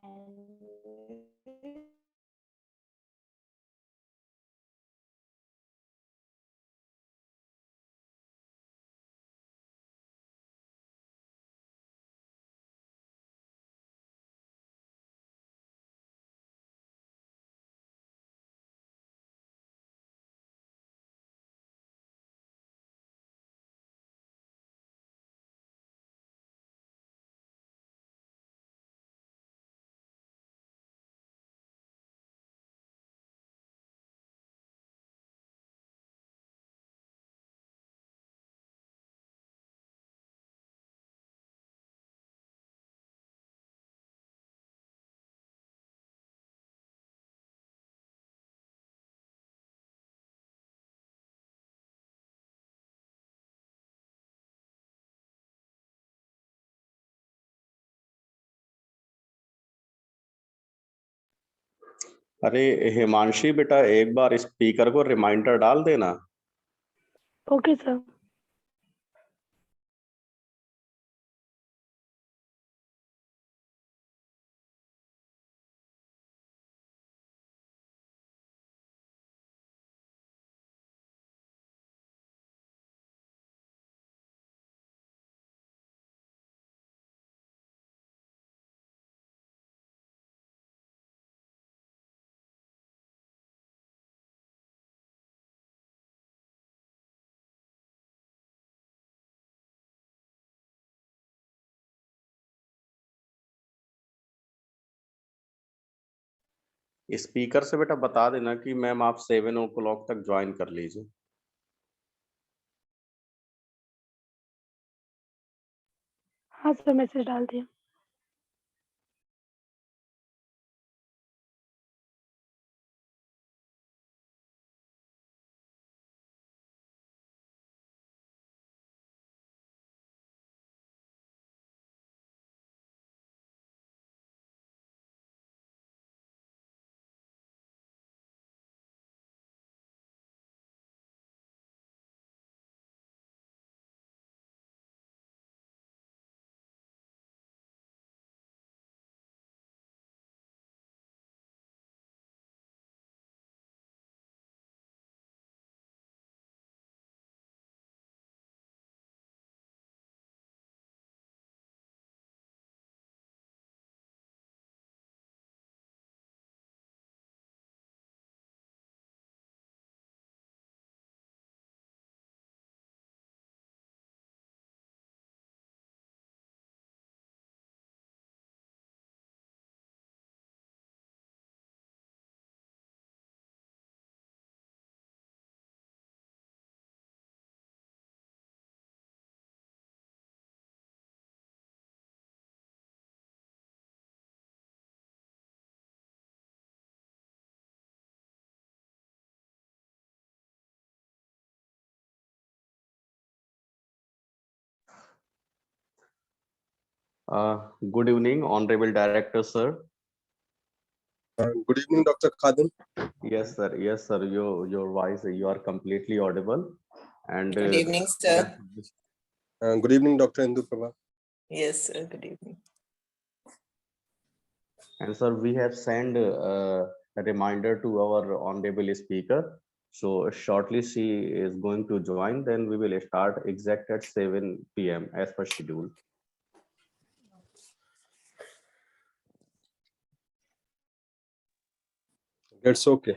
अरे हिमांशी बेटा, एक बार स्पीकर को रिमाइंडर डाल देना। Okay sir. स्पीकर से बेटा बता देना कि मैम आप 7 o'clock तक ज्वाइन कर लीजिए। हाँ सर, मैसेज डाल दिया। Good evening, Honorable Director, sir. Good evening, Dr. Khadim. Yes, sir. Yes, sir. Your voice, you are completely audible. And Good evening, sir. Good evening, Dr. Indu Prabha. Yes, sir. Good evening. And sir, we have sent a reminder to our honorable speaker. So shortly she is going to join. Then we will start exact at 7 p.m. as per schedule. That's okay.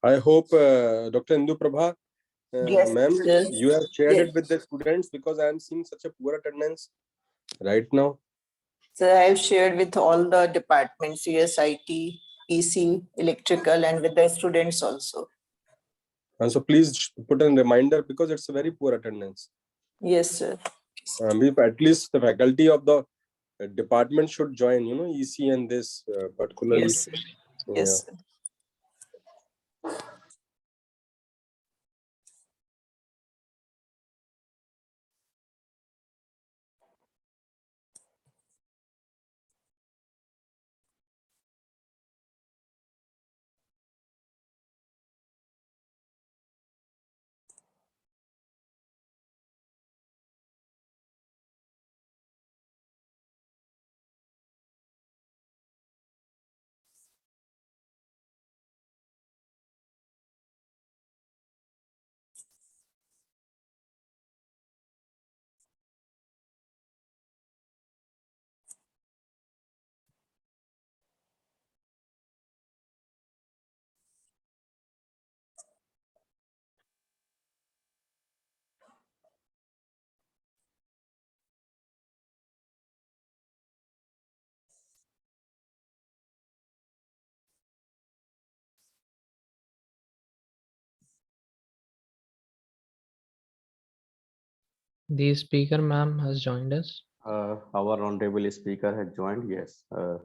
I hope Dr. Indu Prabha, Yes, Ma'am, sir. you have shared Yes. it with the students because I am seeing such a poor attendance right now. So I have shared with all the departments, USIT, EC, electrical, and with the students also. And so please put a reminder because it's a very poor attendance. Yes, sir. At least the faculty of the department should join, EC and this particularly. Yes, sir. Yes, sir. The speaker, ma'am, has joined us. Our honorable speaker has joined. Yes. Uh,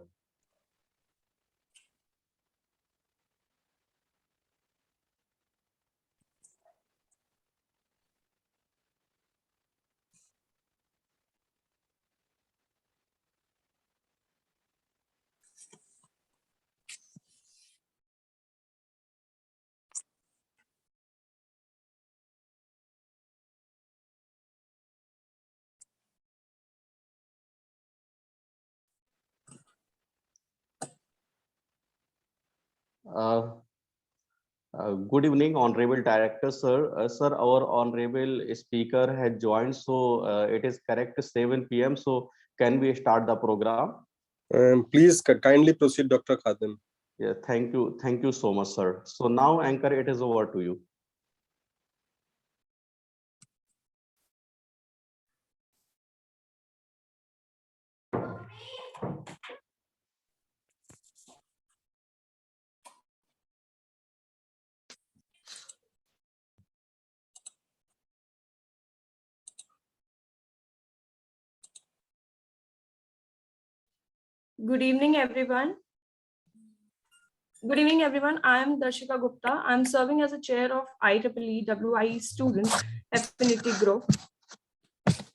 Good evening, Honorable Director, sir. Sir, our Honorable Speaker has joined, so it is correct 7 p.m. So can we start the program? Please kindly proceed, Dr. Khadim. Yeah, thank you so much, sir. So now, Anchor, it is over to you. Good evening, everyone. Good evening, everyone. I am Darshika Gupta. I'm serving as a chair of IEEE WIE Student Affinity Group,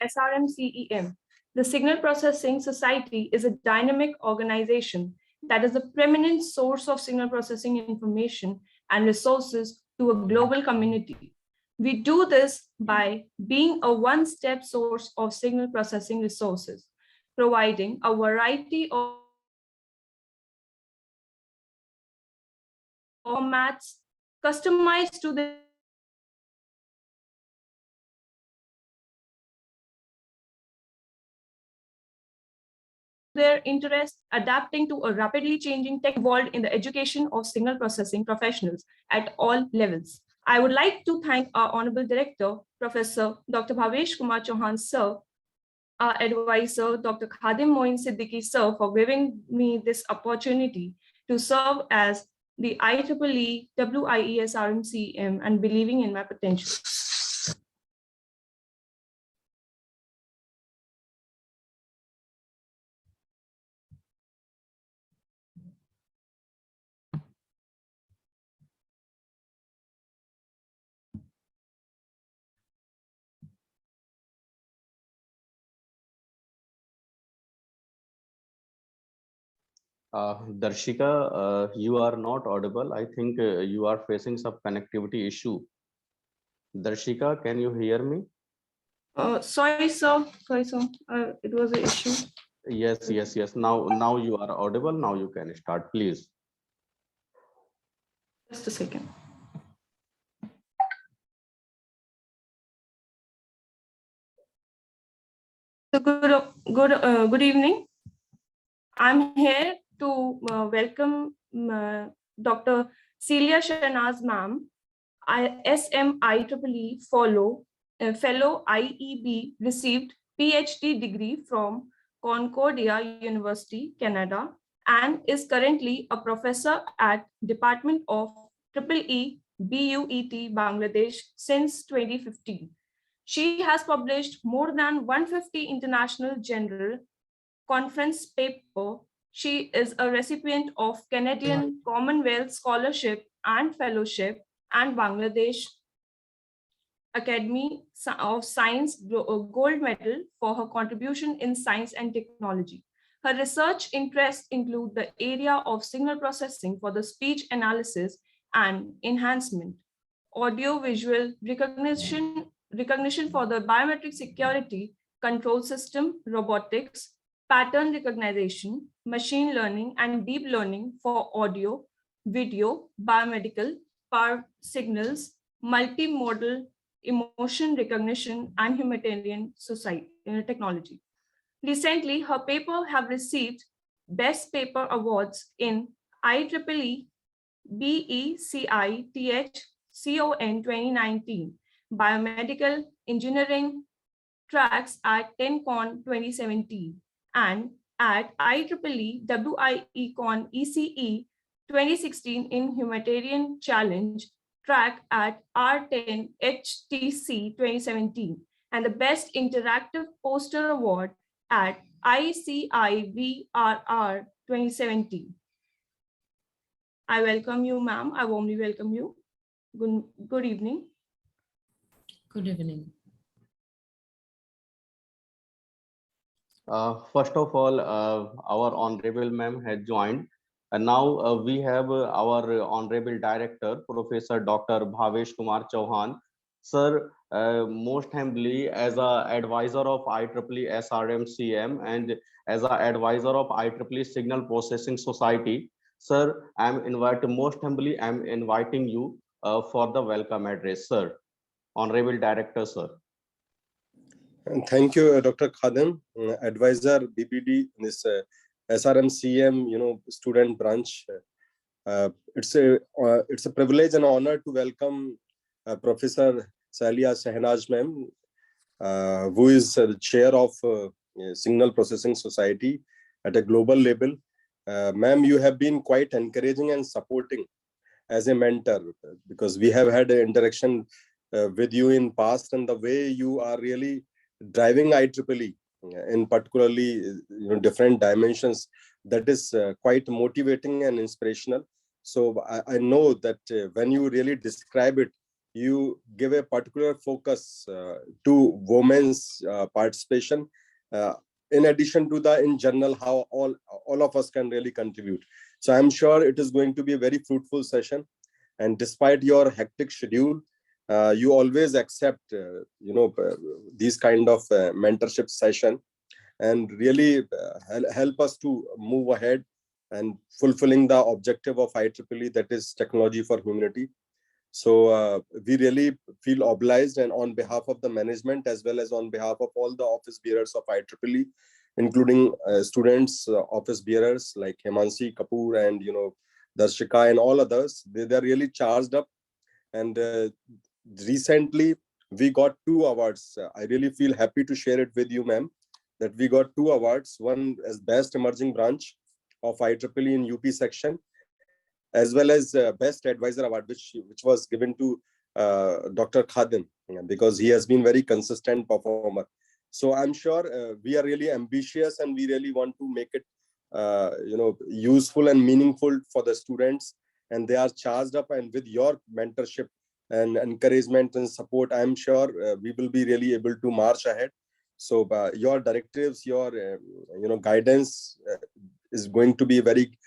SRMCEM. The Signal Processing Society is a dynamic organization that is the preeminent source of signal processing information and resources to a global community. We do this by being a one-step source of signal processing resources, providing a variety of formats customized to their interests, adapting to a rapidly changing tech world in the education of signal processing professionals at all levels. I would like to thank our Honorable Director, Professor Dr. Bhavesh Kumar Chauhan, sir, our advisor, Dr. Khadim Moin Siddiqui, sir, for giving me this opportunity to serve as the IEEE WIES RMCM and believing in my potential. Darshika, you are not audible. I think you are facing some connectivity issue. Darshika, can you hear me? Sorry, sir. Sorry, sir. It was an issue. Yes. Now you are audible. Now you can start, please. Just a second. So good evening. I'm here to welcome Dr. Celia Shanaz ma'am SMIEEE Fellow IEB received PhD degree from Concordia University, Canada, and is currently a professor at Department of EEE BUET, Bangladesh since 2015. She has published more than 150 international general conference paper. She is a recipient of Canadian Commonwealth Scholarship and Fellowship and Bangladesh Academy of Science Gold Medal for her contribution in science and technology. Her research interests include the area of signal processing for the speech analysis and enhancement, audio-visual recognition for the biometric security control system, robotics, pattern recognition, machine learning, and deep learning for audio, video, biomedical, power signals, multimodal emotion recognition, and humanitarian technology. Recently, her paper have received Best Paper Awards in IEEE BECITH CON 2019, Biomedical Engineering Tracks at 10Con 2017, and at IEEE WIECon ECE 2016 in Humanitarian Challenge Track at R10 HTC 2017, and the Best Interactive Poster Award at ICIVRR 2017. I welcome you, ma'am. I warmly welcome you. Good evening. Good evening. First of all, our honorable ma'am has joined, and now we have our honorable director, Professor Dr. Bhavesh Kumar Chauhan. Sir, most humbly, as an advisor of IEEE SRMCEM and as an advisor of IEEE Signal Processing Society, sir, I'm inviting you for the welcome address, sir. Honorable Director, sir. And thank you, Dr. Khadim, advisor BBD in this SRMCEM, student branch. It's a privilege and honor to welcome Professor Saliha Shehnaz ma'am, who is the chair of Signal Processing Society at a global level. Ma'am, you have been quite encouraging and supporting as a mentor, because we have had an interaction with you in past, and the way you are really driving IEEE in particularly different dimensions, that is quite motivating and inspirational. So I know that when you really describe it, you give a particular focus to women's participation, in addition to the in general how all of us can really contribute. So I'm sure it is going to be a very fruitful session, and despite your hectic schedule, you always accept these kind of mentorship session, and really help us to move ahead and fulfilling the objective of IEEE, that is technology for humanity. So we really feel obliged, and on behalf of the management as well as on behalf of all the office bearers of IEEE, including students, office bearers like Hemansi Kapoor and Darshika and all others, they're really charged up. And recently we got 2 awards. I really feel happy to share it with you, ma'am, that we got 2 awards, one as Best Emerging Branch of IEEE in UP section, as well as Best Advisor Award, which was given to Dr. Khadim, because he has been very consistent performer. So I'm sure we are really ambitious, and we really want to make it useful and meaningful for the students, and they are charged up. And with your mentorship and encouragement and support, I'm sure we will be really able to march ahead. So your directives, your guidance is going to be very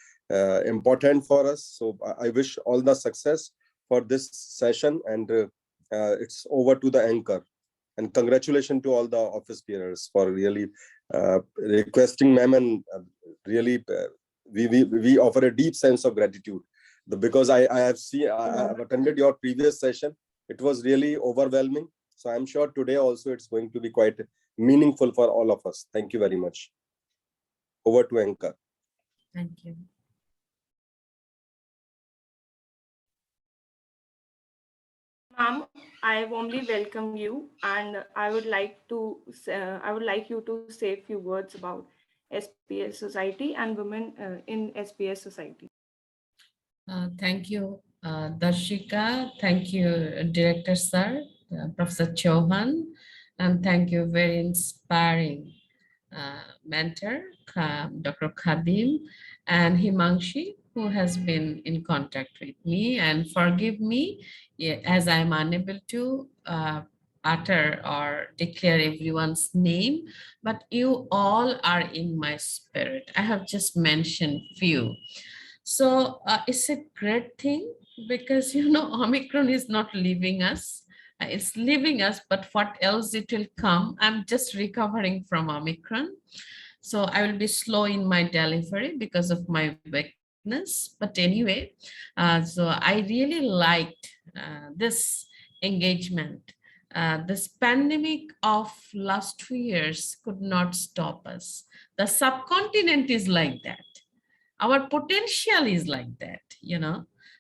important for us. So I wish all the success for this session, and it's over to the anchor. And congratulations to all the office bearers for really requesting ma'am, and really we offer a deep sense of gratitude, because I have attended your previous session. It was really overwhelming. So I'm sure today also it's going to be quite meaningful for all of us. Thank you very much. Over to anchor. Thank you. Ma'am, I warmly welcome you, and I would like to I would like you to say a few words about SPS Society and women in SPS Society. Thank you, Darshika. Thank you, Director Sir, Professor Chauhan, and thank you, very inspiring mentor, Dr. Khadim, and Himangshi, who has been in contact with me. And forgive me as I'm unable to utter or declare everyone's name, but you all are in my spirit. I have just mentioned few. So it's a great thing because, Omicron is not leaving us. It's leaving us, but what else it will come? I'm just recovering from Omicron. So I will be slow in my delivery because of my weakness. But anyway, so I really liked this engagement. This pandemic of last 2 years could not stop us. The subcontinent is like that. Our potential is like that,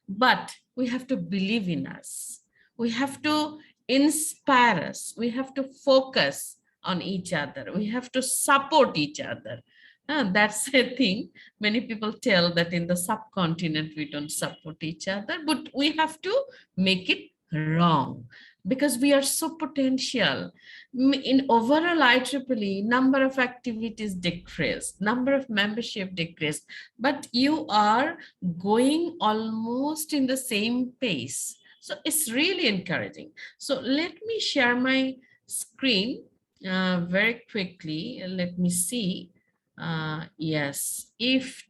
but we have to believe in us. We have to inspire us. We have to focus on each other. We have to support each other. That's a thing. Many people tell that in the subcontinent we don't support each other, but we have to make it wrong because we are so potential. In overall IEEE, number of activities decreased, number of membership decreased, but you are going almost in the same pace. So it's really encouraging. So let me share my screen very quickly. Let me see. Yes,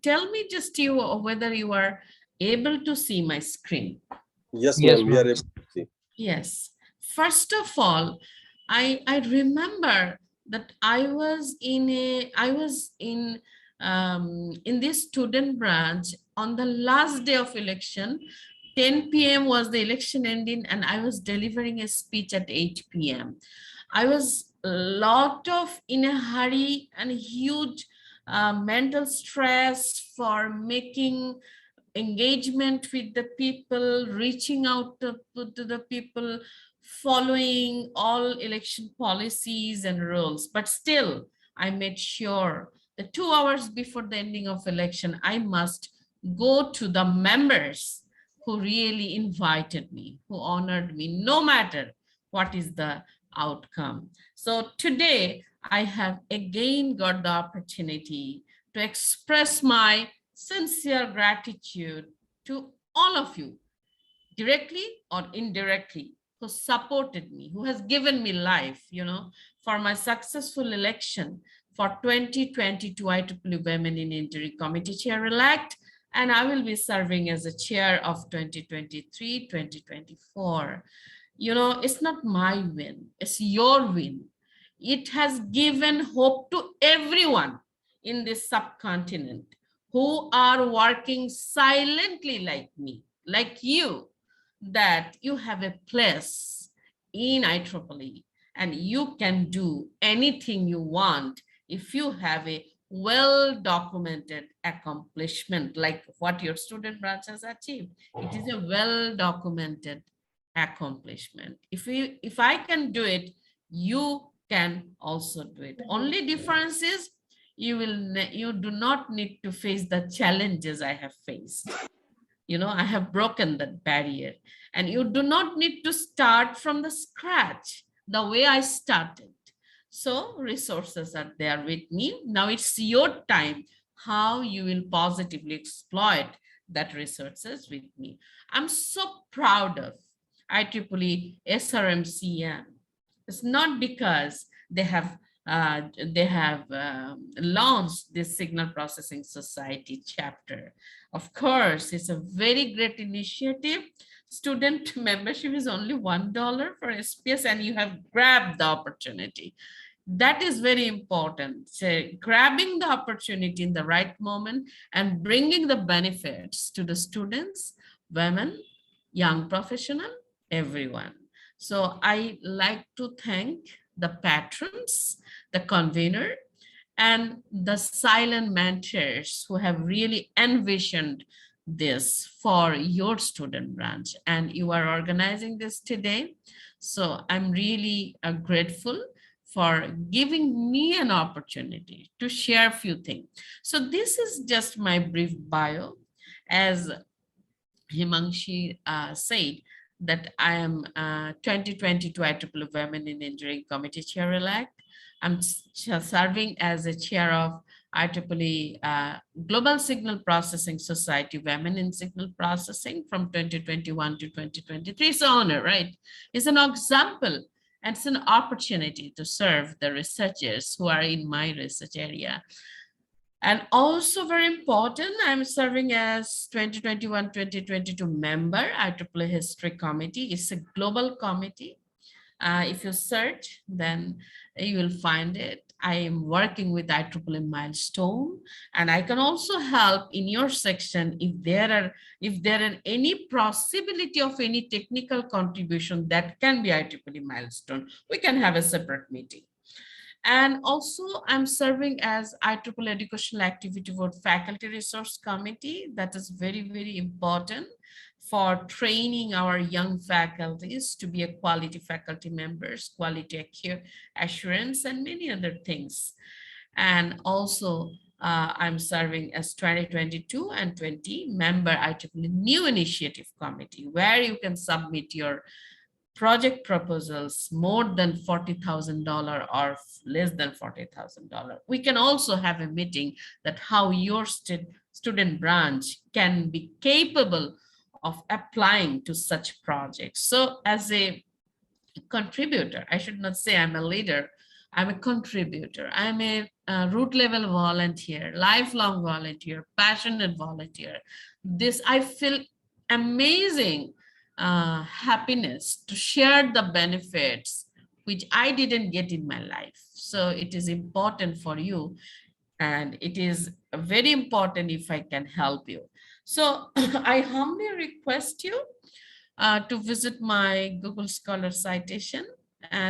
tell me just you whether you are able to see my screen. Yes, Yes, ma'am. We are ma'am. able to see. Yes. First of all, I remember that I was in this student branch on the last day of election. 10 p.m. was the election ending, and I was delivering a speech at 8 p.m. I was a lot of in a hurry and huge mental stress for making engagement with the people, reaching out to the people, following all election policies and rules. But still, I made sure that 2 hours before the ending of election, I must go to the members who really invited me, who honored me, no matter what is the outcome. So today, I have again got the opportunity to express my sincere gratitude to all of you, directly or indirectly, who supported me, who has given me life, for my successful election for 2022 IEEE Women in Injury Committee Chair-elect, and I will be serving as a chair of 2023-2024. It's not my win, it's your win. It has given hope to everyone in this subcontinent who are working silently like me, like you, that you have a place in IEEE and you can do anything you want if you have a well-documented accomplishment like what your student branch has achieved. It is a well-documented accomplishment. If I can do it, you can also do it. Only difference is you do not need to face the challenges I have faced. I have broken that barrier, and you do not need to start from the scratch the way I started. So resources are there with me. Now it's your time how you will positively exploit that resources with me. I'm so proud of IEEE SRMCEM. It's not because they have launched this Signal Processing Society chapter. Of course, it's a very great initiative. Student membership is only $1 for SPS, and you have grabbed the opportunity. That is very important. So grabbing the opportunity in the right moment and bringing the benefits to the students, women, young professional, everyone. So I like to thank the patrons, the convener, and the silent mentors who have really envisioned this for your student branch, and you are organizing this today. So I'm really grateful for giving me an opportunity to share a few things. So this is just my brief bio. As Himangshi said, that I am 2022 IEEE Women in Engineering Committee Chair-elect. I'm serving as a chair of IEEE Global Signal Processing Society Women in Signal Processing from 2021 to 2023. It's an honor, right? It's an example and it's an opportunity to serve the researchers who are in my research area. And also very important, I'm serving as 2021-2022 member IEEE History Committee. It's a global committee. If you search, then you will find it. I am working with IEEE milestone, and I can also help in your section if there are any possibility of any technical contribution that can be IEEE milestone. We can have a separate meeting. And also I'm serving as IEEE Educational Activity Board Faculty Resource Committee. That is very, very important for training our young faculties to be a quality faculty members, quality assurance, and many other things. And also I'm serving as 2022 and 20 member IEEE New Initiative Committee, where you can submit your project proposals more than $40,000 or less than $40,000. We can also have a meeting that how your student branch can be capable of applying to such projects. So as a contributor, I should not say I'm a leader, I'm a contributor. I'm a root level volunteer, lifelong volunteer, passionate volunteer. This, I feel amazing happiness to share the benefits which I didn't get in my life. So it is important for you, and it is very important if I can help you. So I humbly request you to visit my Google Scholar citation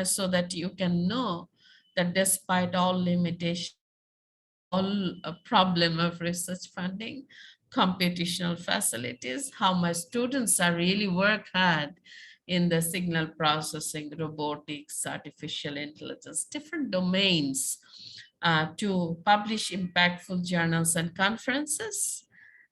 so that you can know that despite all limitations, all problem of research funding, computational facilities, how my students are really work hard in the signal processing, robotics, artificial intelligence, different domains to publish impactful journals and conferences,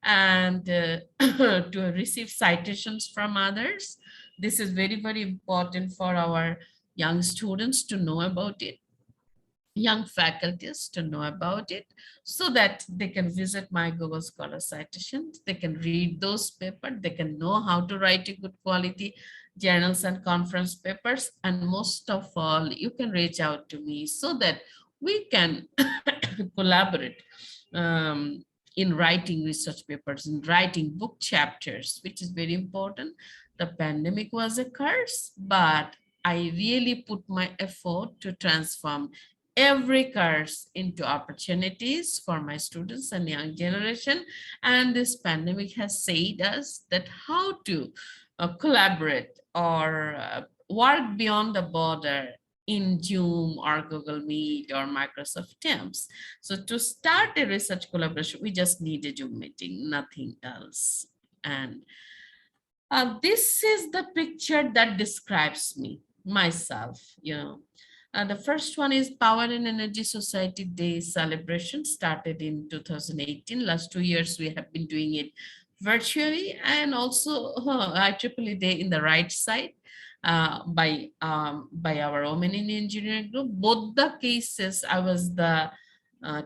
and to receive citations from others. This is very, very important for our young students to know about it, young faculties to know about it, so that they can visit my Google Scholar citations, they can read those papers, they can know how to write a good quality journals and conference papers, and most of all, you can reach out to me so that we can collaborate in writing research papers, in writing book chapters, which is very important. The pandemic was a curse, but I really put my effort to transform every curse into opportunities for my students and young generation. And this pandemic has said us that how to collaborate or work beyond the border in Zoom or Google Meet or Microsoft Teams. So to start a research collaboration, we just need a Zoom meeting, nothing else. And this is the picture that describes me, myself, you know. The first one is Power and Energy Society Day celebration, started in 2018. Last 2 years, we have been doing it virtually, and also IEEE Day in the right side by our Women in Engineering group. Both the cases, I was the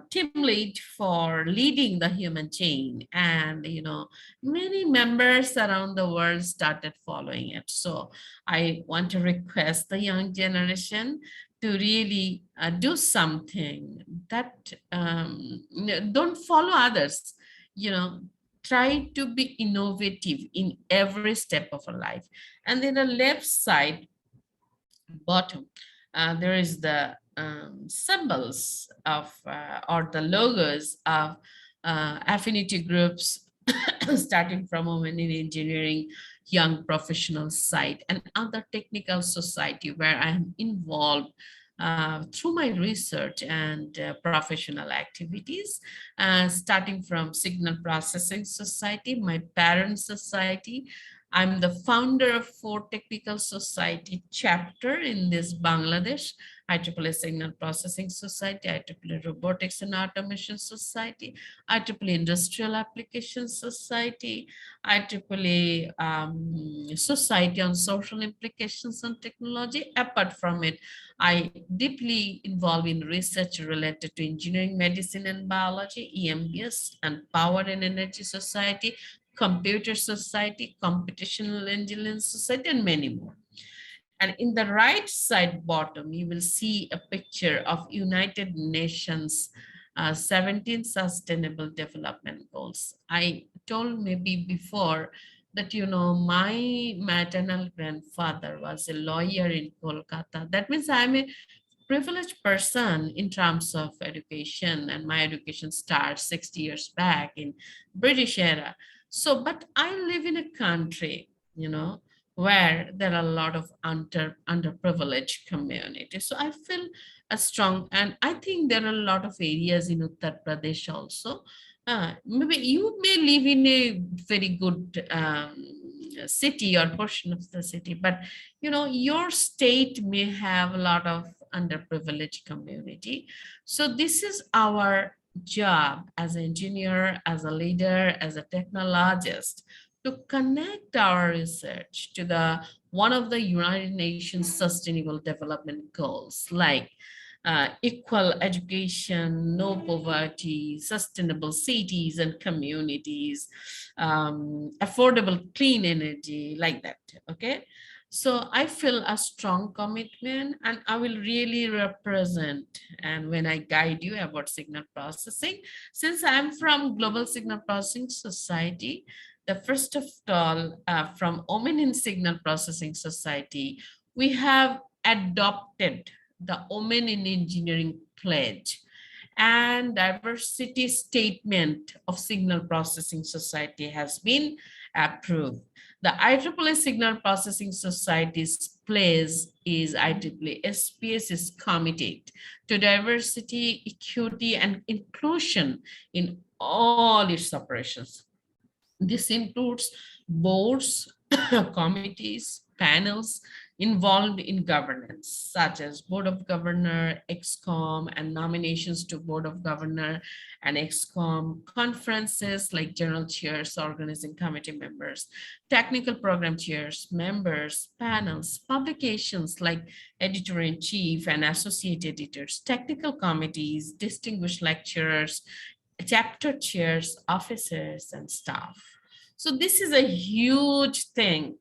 team lead for leading the human chain, and you know, many members around the world started following it. So I want to request the young generation to really do something that don't follow others, you know, try to be innovative in every step of our life. And then the left side bottom, there is the symbols of or the logos of affinity groups starting from Women in Engineering, Young Professionals site, and other technical society where I am involved through my research and professional activities, starting from Signal Processing Society, my parent society. I'm the founder of 4 Technical Society chapter in this Bangladesh, IEEE Signal Processing Society, IEEE Robotics and Automation Society, IEEE Industrial Applications Society, IEEE Society on Social Implications on Technology. Apart from it, I deeply involved in research related to engineering, medicine, and biology, EMBS, and Power and Energy Society, Computer Society, Computational Engineering Society, and many more. And in the right side bottom, you will see a picture of United Nations 17 Sustainable Development Goals. I told maybe before that, you know, my maternal grandfather was a lawyer in Kolkata. That means I'm a privileged person in terms of education, and my education starts 60 years back in British era. So, but I live in a country, you know, where there are a lot of underprivileged communities. So I feel a strong, and I think there are a lot of areas in Uttar Pradesh also. Maybe you may live in a very good city or portion of the city, but you know, your state may have a lot of underprivileged community. So this is our job as an engineer, as a leader, as a technologist, to connect our research to the one of the United Nations Sustainable Development Goals, like equal education, no poverty, sustainable cities and communities, affordable clean energy, like that. Okay. So I feel a strong commitment, and I will really represent, and when I guide you about signal processing, since I'm from Global Signal Processing Society, the first of all, from Women in Signal Processing Society, we have adopted the Women in Engineering Pledge and diversity statement of Signal Processing Society has been approved. The IEEE Signal Processing Society's place is IEEE SPS is committed to diversity, equity, and inclusion in all its operations. This includes boards, committees, panels involved in governance, such as Board of Governor, ExCom, and nominations to Board of Governor and ExCom, conferences like general chairs, organizing committee members, technical program chairs, members, panels, publications like editor-in-chief and associate editors, technical committees, distinguished lecturers, chapter chairs, officers, and staff. So this is a huge thing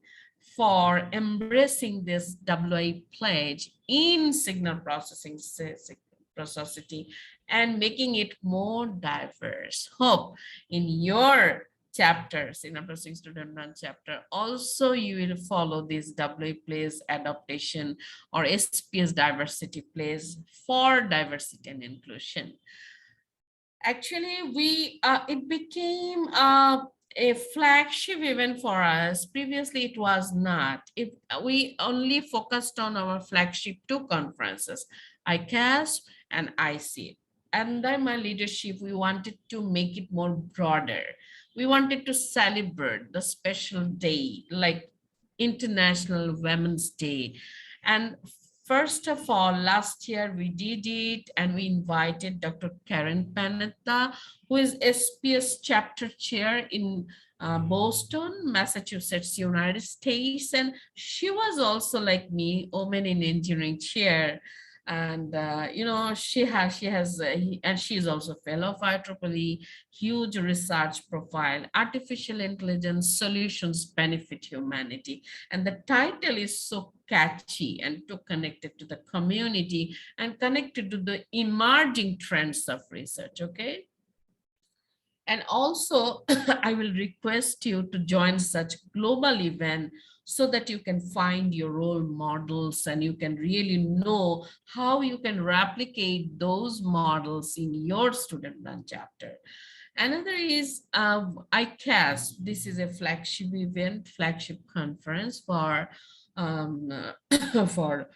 for embracing this WI pledge in signal processing society and making it more diverse. Hope in your chapter, signal processing student run chapter, also you will follow this WI pledge adaptation or SPS diversity pledge for diversity and inclusion. Actually, it became a flagship event for us. Previously, it was not. We only focused on our flagship 2 conferences, ICASP and IC. Under my leadership, we wanted to make it more broader. We wanted to celebrate the special day, like International Women's Day. And first of all, last year we did it, and we invited Dr. Karen Panetta, who is SPS chapter chair in Boston, Massachusetts, United States. And she was also, like me, Women in Engineering chair. And you know, she has and she's also fellow of IEEE, huge research profile, artificial intelligence solutions benefit humanity. And the title is so catchy and too connected to the community and connected to the emerging trends of research. Okay. And also, I will request you to join such global event so that you can find your role models and you can really know how you can replicate those models in your student run chapter. Another is ICAS. This is a flagship event, flagship conference for um, for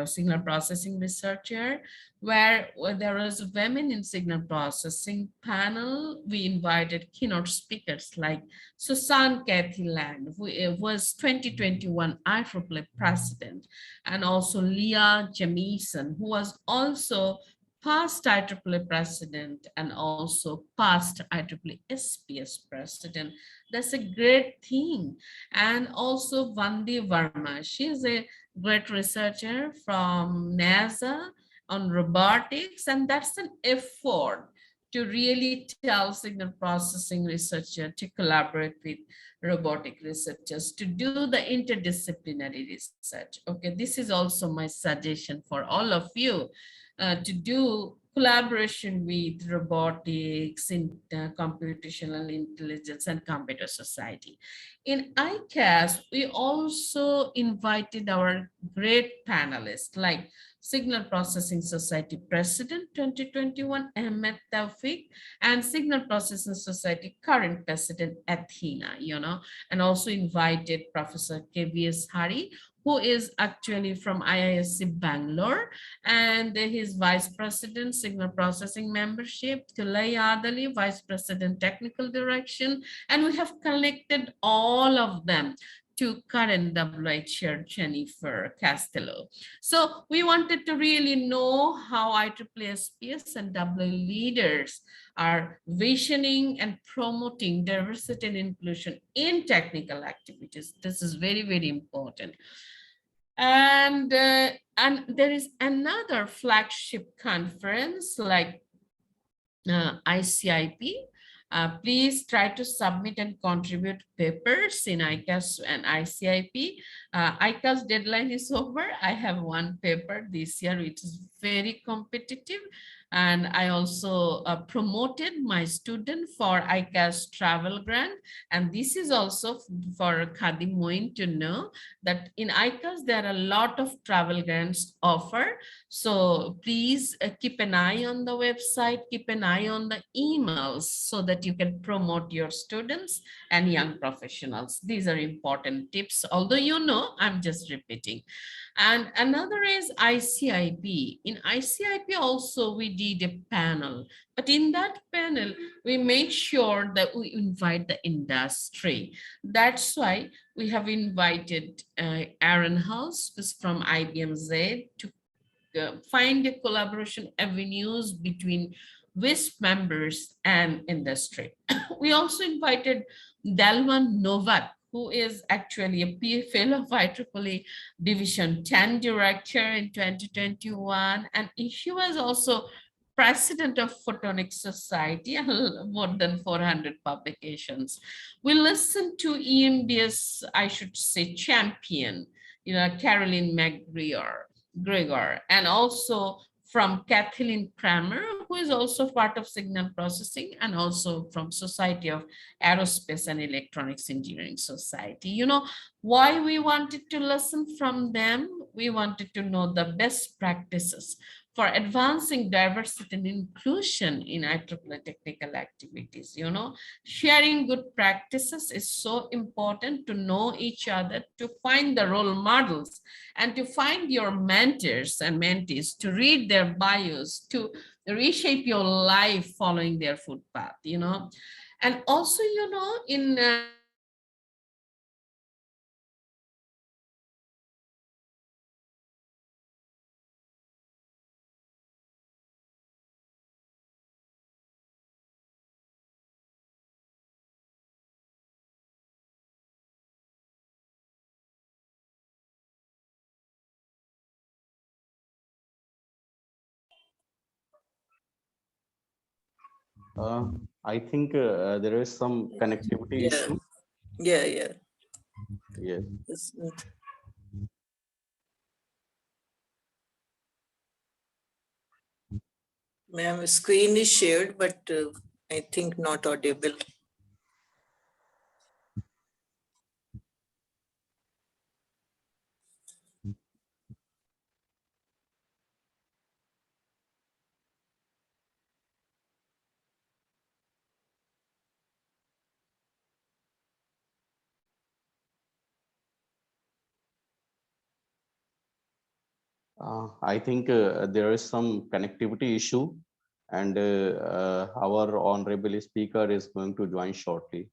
signal processing researcher, where there was a women in signal processing panel. We invited keynote speakers like Susan Cathy Land, who was 2021 IEEE president, and also Leah Jamieson, who was also past IEEE president and also past IEEE SPS president. That's a great thing. And also Vandi Verma, she is a great researcher from NASA on robotics, and that's an effort to really tell signal processing researcher to collaborate with robotic researchers to do the interdisciplinary research. Okay, this is also my suggestion for all of you to do collaboration with robotics, in computational intelligence, and computer society. In ICAS, we also invited our great panelists like Signal Processing Society President 2021, Ahmed Tawfiq, and Signal Processing Society current President, Athena, and also invited Professor KVS Hari, who is actually from IISc Bangalore, and his Vice President, Signal Processing Membership, Tulay Adali, Vice President, Technical Direction, and we have collected all of them to current WI Chair Jennifer Castello. So we wanted to really know how IEEE SPS and WI leaders are visioning and promoting diversity and inclusion in technical activities. This is very, very important. And there is another flagship conference like ICIP. Please try to submit and contribute papers in ICAS and ICIP. ICAS deadline is over. I have one paper this year, which is very competitive. And I also promoted my student for ICAS travel grant. And this is also for Khadi Moin to know that in ICAS, there are a lot of travel grants offered. So please keep an eye on the website, keep an eye on the emails so that you can promote your students and young professionals. These are important tips, although I'm just repeating. And another is ICIP. In ICIP also we did a panel, but in that panel, we make sure that we invite the industry. That's why we have invited Aaron House, who's from IBM Z, to find the collaboration avenues between WISP members and industry. We also invited Dalman Novak, who is actually a fellow of IEEE Division 10 Director in 2021. And she was also president of Photonic Society and more than 400 publications. We listened to EMBS, I should say, champion, Caroline Gregor, and also from Kathleen Kramer, who is also part of Signal Processing, and also from Society of Aerospace and Electronics Engineering Society. Why we wanted to listen from them? We wanted to know the best practices for advancing diversity and inclusion in IEEE technical activities. Sharing good practices is so important to know each other, to find the role models, and to find your mentors and mentees, to read their bios, to reshape your life following their footpath, And also, in I think there is some connectivity Yeah, issue. yeah. Yes. Ma'am, screen is shared, but I think not audible. I think there is some connectivity issue, and our honorable speaker is going to join shortly.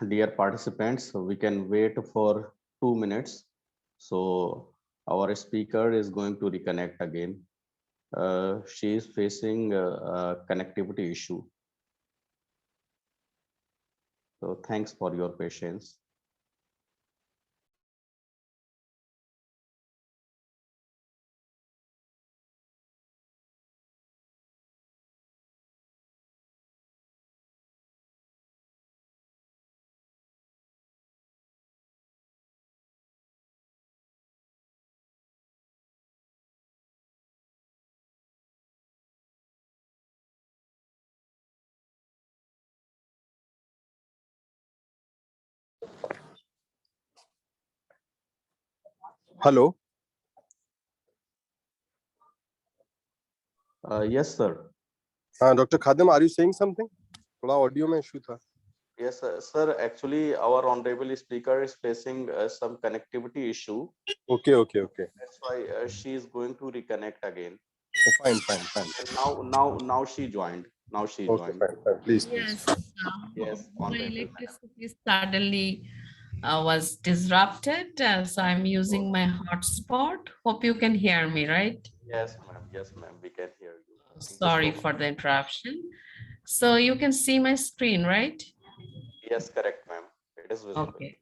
Dear participants, we can wait for 2 minutes. So our speaker is going to reconnect again. She is facing a connectivity issue. So thanks for your patience. Hello. Yes, sir. Dr. Khadem, are you saying something? थोड़ा audio में issue था. Yes, sir. Actually, our honorable speaker is facing some connectivity issue. Okay. That's why she is going to reconnect again. Oh, fine. And now she joined. Now she Okay, joined. fine. Please. Yes, Yes, my honorable. electricity suddenly was disrupted, so I'm using my hotspot. Hope you can hear me, right? Yes, ma'am. Yes, ma'am. We can hear you. Thank you so Sorry much. for the interruption. So you can see my screen, right? Yes, correct, ma'am. It is visible. Okay.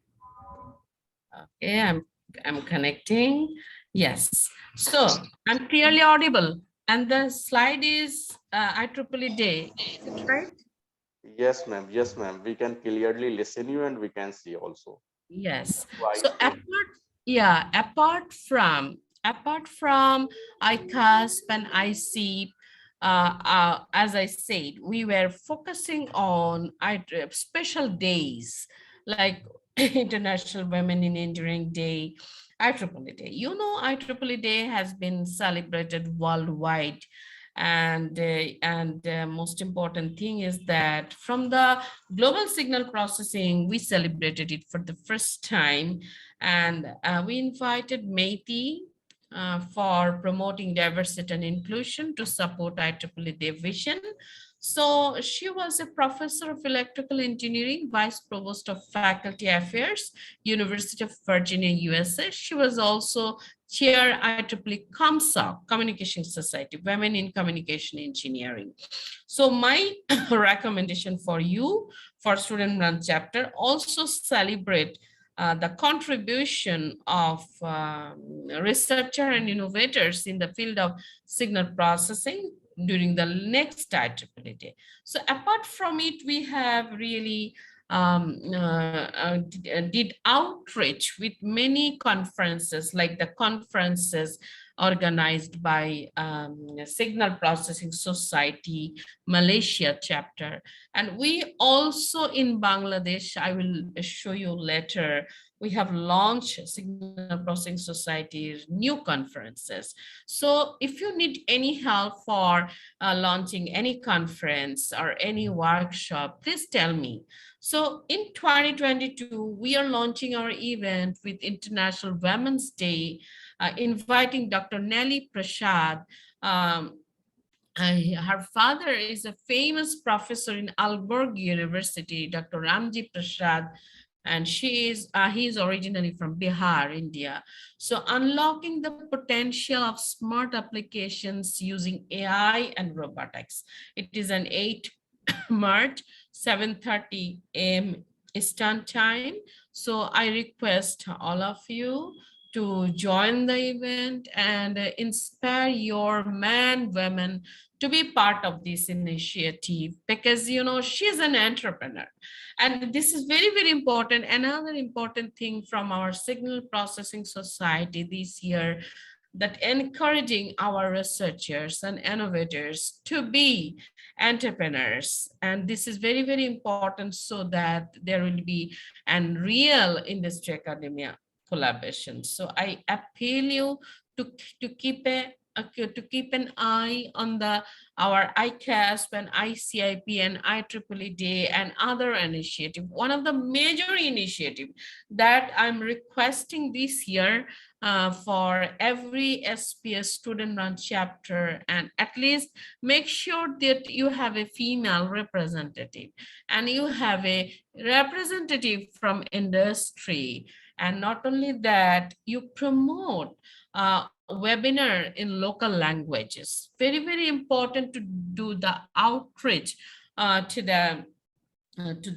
Okay, I'm connecting. Yes. So I'm clearly audible, and the slide is IEEE day. Is it right? Yes, ma'am. Yes, ma'am. We can clearly listen you and we can see also. Yes. Right. So apart from ICASP and IC, as I said, we were focusing on special days like International Women in Engineering Day, IEEE Day. You know, IEEE Day has been celebrated worldwide. And most important thing is that from the global signal processing, we celebrated it for the first time. And we invited Meiti for promoting diversity and inclusion to support IEEE Day vision. So she was a professor of electrical engineering, vice provost of faculty affairs, University of Virginia, USA. She was also chair IEEE ComSoc, Communication Society, Women in Communication Engineering. So my recommendation for you, for student run chapter, also celebrate the contribution of researcher and innovators in the field of signal processing during the next IEEE Day. So apart from it, we have really did outreach with many conferences, like the conferences organized by Signal Processing Society, Malaysia chapter. And we also in Bangladesh, I will show you later, we have launched Signal Processing Society's new conferences. So if you need any help for launching any conference or any workshop, please tell me. So in 2022, we are launching our event with International Women's Day, inviting Dr. Nelly Prasad, Her father is a famous professor in Aalborg University, Dr. Ramji Prasad, and he is originally from Bihar, India. So unlocking the potential of smart applications using AI and robotics. It is an 8 March, 7:30 a.m. Eastern time. So I request all of you to join the event and inspire your men, women to be part of this initiative, because she's an entrepreneur, and this is very, very important. Another important thing from our signal processing society this year, that encouraging our researchers and innovators to be entrepreneurs, and this is very, very important, so that there will be an real industry academia collaboration. So I appeal you to keep to keep an eye on our ICASP and ICIP and IEEE Day and other initiative. One of the major initiative that I'm requesting this year for every SPS student run chapter, and at least make sure that you have a female representative and you have a representative from industry. And not only that, you promote webinar in local languages. Very, very important to do the outreach to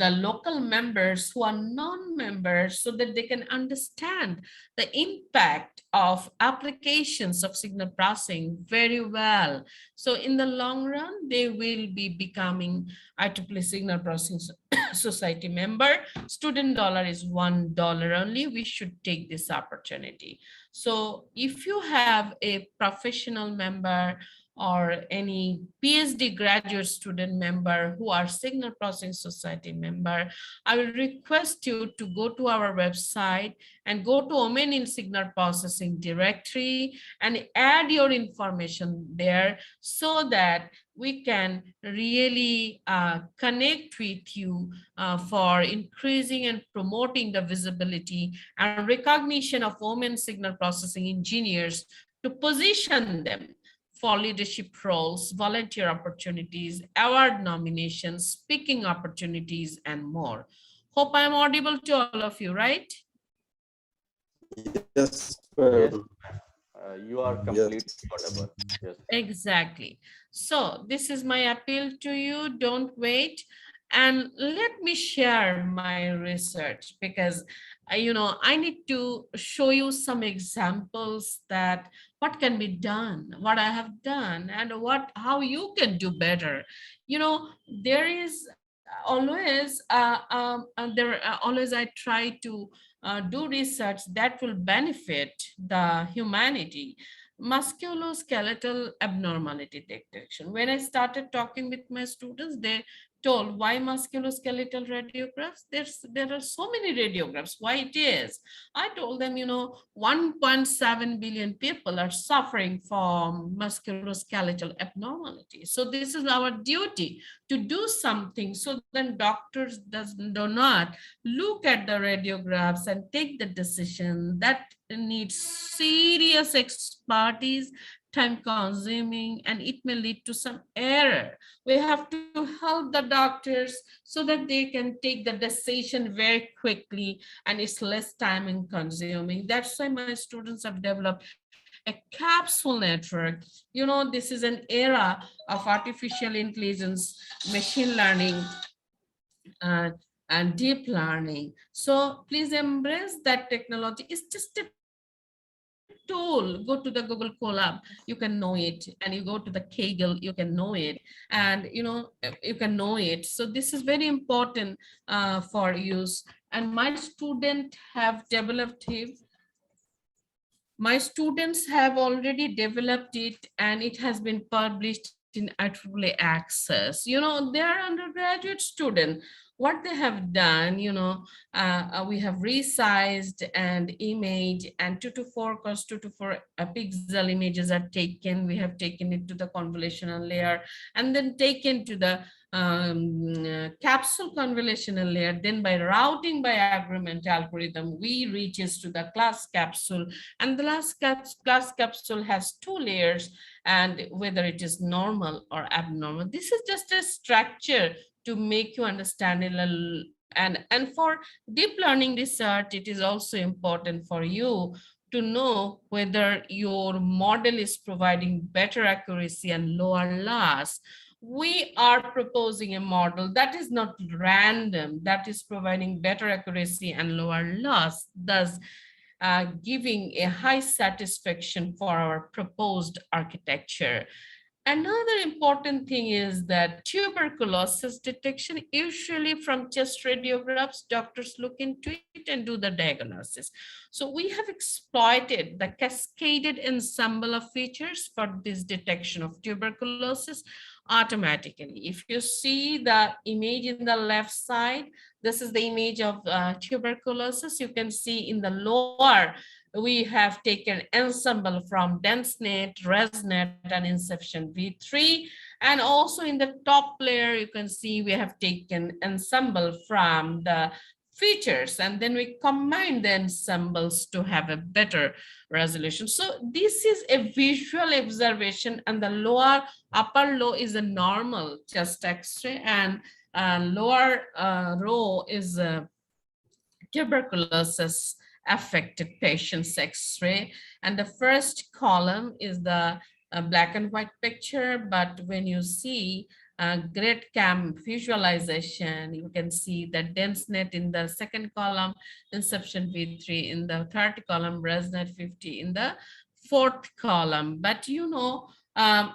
the local members who are non-members, so that they can understand the impact of applications of signal processing very well. So in the long run, they will be becoming IEEE Signal Processing Society member. Student dollar is $1 only. We should take this opportunity. So if you have a professional member or any PhD graduate student member who are Signal Processing Society member, I will request you to go to our website and go to Women in Signal Processing directory and add your information there, so that we can really connect with you for increasing and promoting the visibility and recognition of women signal processing engineers, to position them for leadership roles, volunteer opportunities, award nominations, speaking opportunities, and more. Hope I'm audible to all of you, right? Yes. Yes, you are completely Yes. audible. Yes. Exactly. So this is my appeal to you. Don't wait. And let me share my research, because I need to show you some examples that what can be done, what I have done, and how you can do better. There is always always I try to do research that will benefit the humanity. Musculoskeletal abnormality detection. When I started talking with my students, they told, why musculoskeletal radiographs? There are so many radiographs. Why it is? I told them, 1.7 billion people are suffering from musculoskeletal abnormality. So this is our duty to do something, so then doctors do not look at the radiographs and take the decision that needs serious expertise, time consuming, and it may lead to some error. We have to help the doctors so that they can take the decision very quickly, and it's less time consuming. That's why my students have developed a capsule network. This is an era of artificial intelligence, machine learning, and deep learning. So please embrace that technology. It's just a tool. Go to the Google Colab, you can know it, and you go to the Kaggle, you can know it, and you can know it. So this is very important for use. And my students have developed it. My students have already developed it, and it has been published in IEEE Access. They are undergraduate students. what they have done, we have resized and image, and 2 to 4 cos 2 to 4 pixel images are taken. We have taken it to the convolutional layer and then taken to the capsule convolutional layer. Then by routing by agreement algorithm, we reaches to the class capsule, and the class capsule has 2 layers, and whether it is normal or abnormal. This is just a structure to make you understand it. And for deep learning research, it is also important for you to know whether your model is providing better accuracy and lower loss. We are proposing a model that is not random, that is providing better accuracy and lower loss, thus giving a high satisfaction for our proposed architecture. Another important thing is that tuberculosis detection, usually from chest radiographs, doctors look into it and do the diagnosis. So we have exploited the cascaded ensemble of features for this detection of tuberculosis automatically. If you see the image in the left side, this is the image of tuberculosis. You can see in the lower, we have taken ensemble from DenseNet, ResNet, and Inception v3. And also in the top layer, you can see we have taken ensemble from the features, and then we combine the ensembles to have a better resolution. So this is a visual observation, and the upper low is a normal chest X-ray, and lower row is tuberculosis affected patient's X-ray, and the first column is the black and white picture. But when you see great cam visualization, you can see that DenseNet in the second column, Inception v3 in the third column, ResNet 50 in the fourth column. But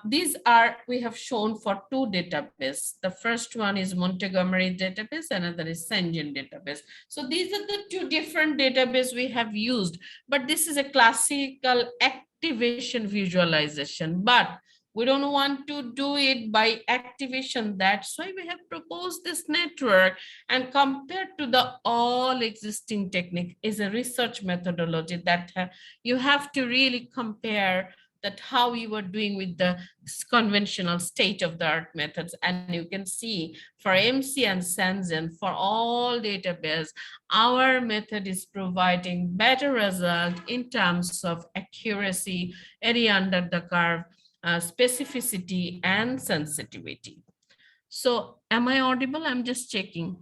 these are, we have shown for 2 databases. The first one is Montgomery database, another is Shenzhen database. So these are the 2 different databases we have used, but this is a classical activation visualization, but we don't want to do it by activation. That's why we have proposed this network, and compared to the all existing technique is a research methodology that you have to really compare that how you were doing with the conventional state-of-the-art methods. And you can see for MC and Shenzhen, for all database, our method is providing better result in terms of accuracy, area under the curve, specificity, and sensitivity. So am I audible? I'm just checking.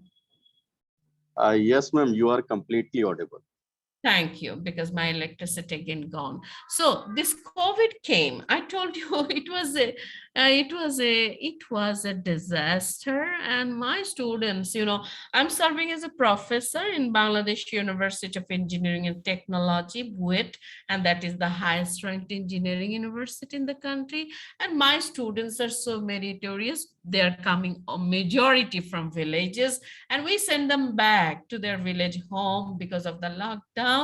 Yes, ma'am, you are completely audible. Thank you, because my electricity again gone. So this COVID came. I told you it was a disaster, and my students, I'm serving as a professor in Bangladesh University of Engineering and Technology, BUET, and that is the highest ranked engineering university in the country. And my students are so meritorious. They're coming a majority from villages, and we send them back to their village home because of the lockdown,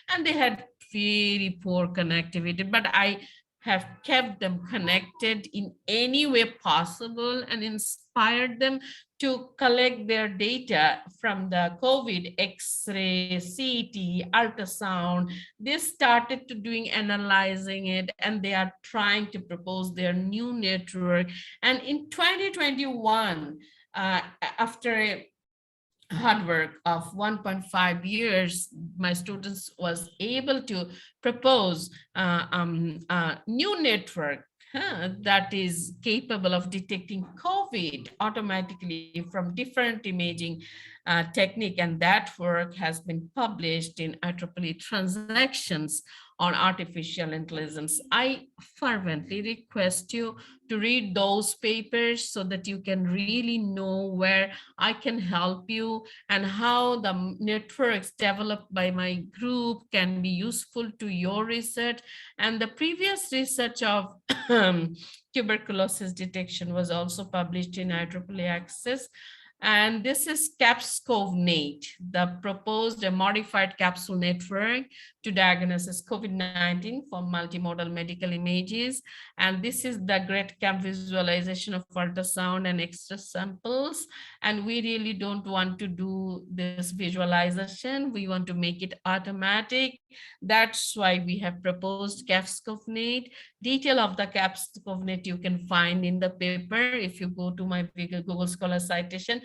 and they had very poor connectivity, but I have kept them connected in any way possible and inspired them to collect their data from the COVID X-ray, CT, ultrasound. They started to doing analyzing it, and they are trying to propose their new network. And in 2021, after a hard work of 1.5 years, my students was able to propose a new network that is capable of detecting COVID automatically from different imaging technique, and that work has been published in IEEE Transactions on Artificial Intelligence. I fervently request you to read those papers so that you can really know where I can help you and how the networks developed by my group can be useful to your research. And the previous research of tuberculosis detection was also published in IEEE Access. And this is CapsCoV-NAT, the proposed modified capsule network to diagnose COVID-19 for multimodal medical images. And this is the great CAP visualization of ultrasound and extra samples. And we really don't want to do this visualization. We want to make it automatic. That's why we have proposed CapsCoV-NAT. Detail of the CapsCoV-NAT you can find in the paper. If you go to my Google Scholar citation,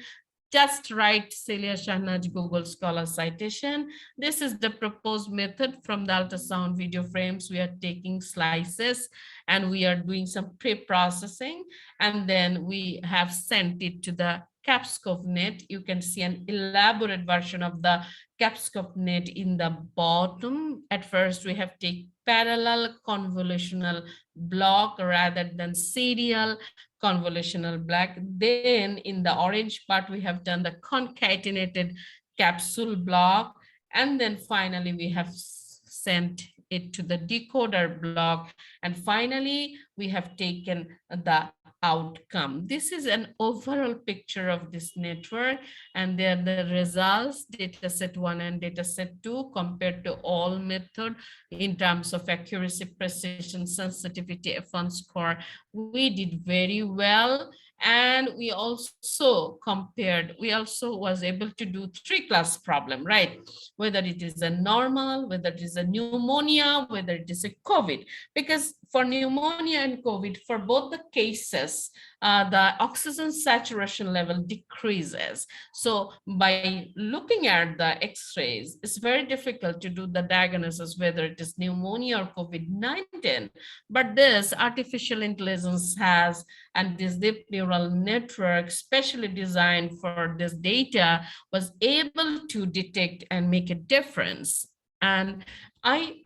just write Celia Shahnaz Google Scholar citation. This is the proposed method from the ultrasound video frames. We are taking slices and we are doing some pre-processing, and then we have sent it to the CapsCoV-NAT. You can see an elaborate version of the CapsCoV-NAT in the bottom. At first, we have taken parallel convolutional block rather than serial convolutional block. Then in the orange part, we have done the concatenated capsule block. And then finally, we have sent it to the decoder block. And finally, we have taken the outcome. This is an overall picture of this network, and there are the results, data set 1 and data set 2 compared to all method in terms of accuracy, precision, sensitivity, F1 score. We did very well. And we also compared, we also was able to do 3-class problem, right? Whether it is a normal, whether it is a pneumonia, whether it is a COVID. Because for pneumonia and COVID, for both the cases, the oxygen saturation level decreases. So by looking at the x-rays, it's very difficult to do the diagnosis whether it is pneumonia or COVID-19. But this artificial intelligence has, and this deep neural network specially designed for this data, was able to detect and make a difference. And I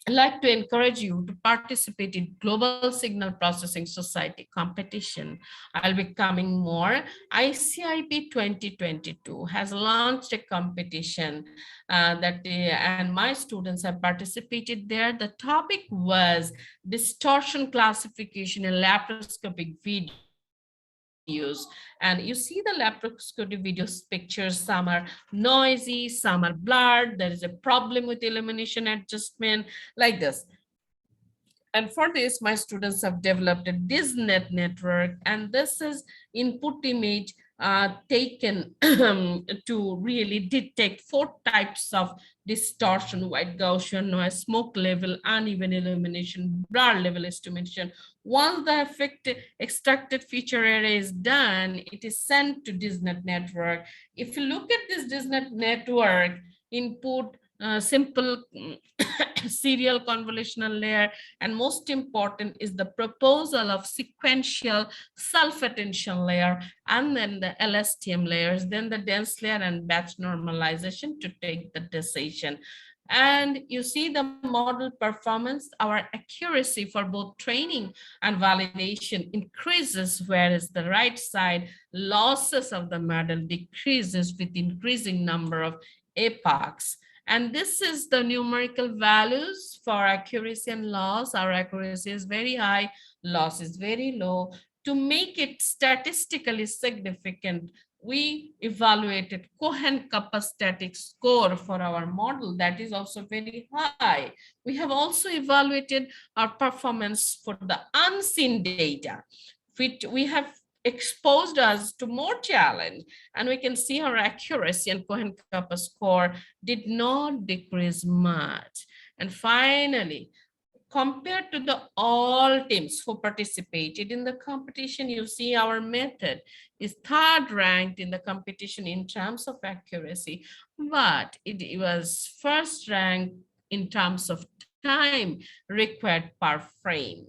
like to encourage you to participate in Global Signal Processing Society competition. I'll be coming more. ICIP 2022 has launched a competition and my students have participated there. The topic was distortion classification in laparoscopic videos. And you see the laparoscopic videos pictures, some are noisy, some are blurred, there is a problem with illumination adjustment, like this. And for this, my students have developed a DisNet network, and this is input image taken to really detect 4 types of distortion: white Gaussian noise, smoke level, uneven illumination, blur level estimation. Once the effect extracted feature array is done, it is sent to DisNet network. If you look at this DisNet network, input simple serial convolutional layer, and most important is the proposal of sequential self-attention layer, and then the LSTM layers, then the dense layer and batch normalization to take the decision. And you see the model performance, our accuracy for both training and validation increases, whereas the right side losses of the model decreases with increasing number of epochs. And this is the numerical values for accuracy and loss. Our accuracy is very high, loss is very low. To make it statistically significant, we evaluated Cohen-Kappa static score for our model. That is also very high. We have also evaluated our performance for the unseen data, which we have exposed us to more challenge, and we can see our accuracy and Cohen-Kappa score did not decrease much. And finally, compared to the all teams who participated in the competition, you see our method is 3rd ranked in the competition in terms of accuracy, but it was 1st ranked in terms of time required per frame.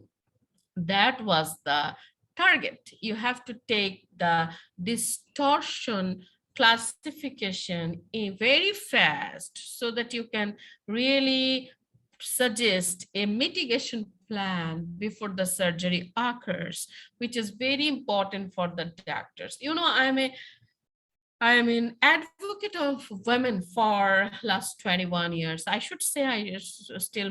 That was the target. You have to take the distortion classification very fast so that you can really suggest a mitigation plan before the surgery occurs, which is very important for the doctors. You know, I am an advocate of women for last 21 years. I should say I still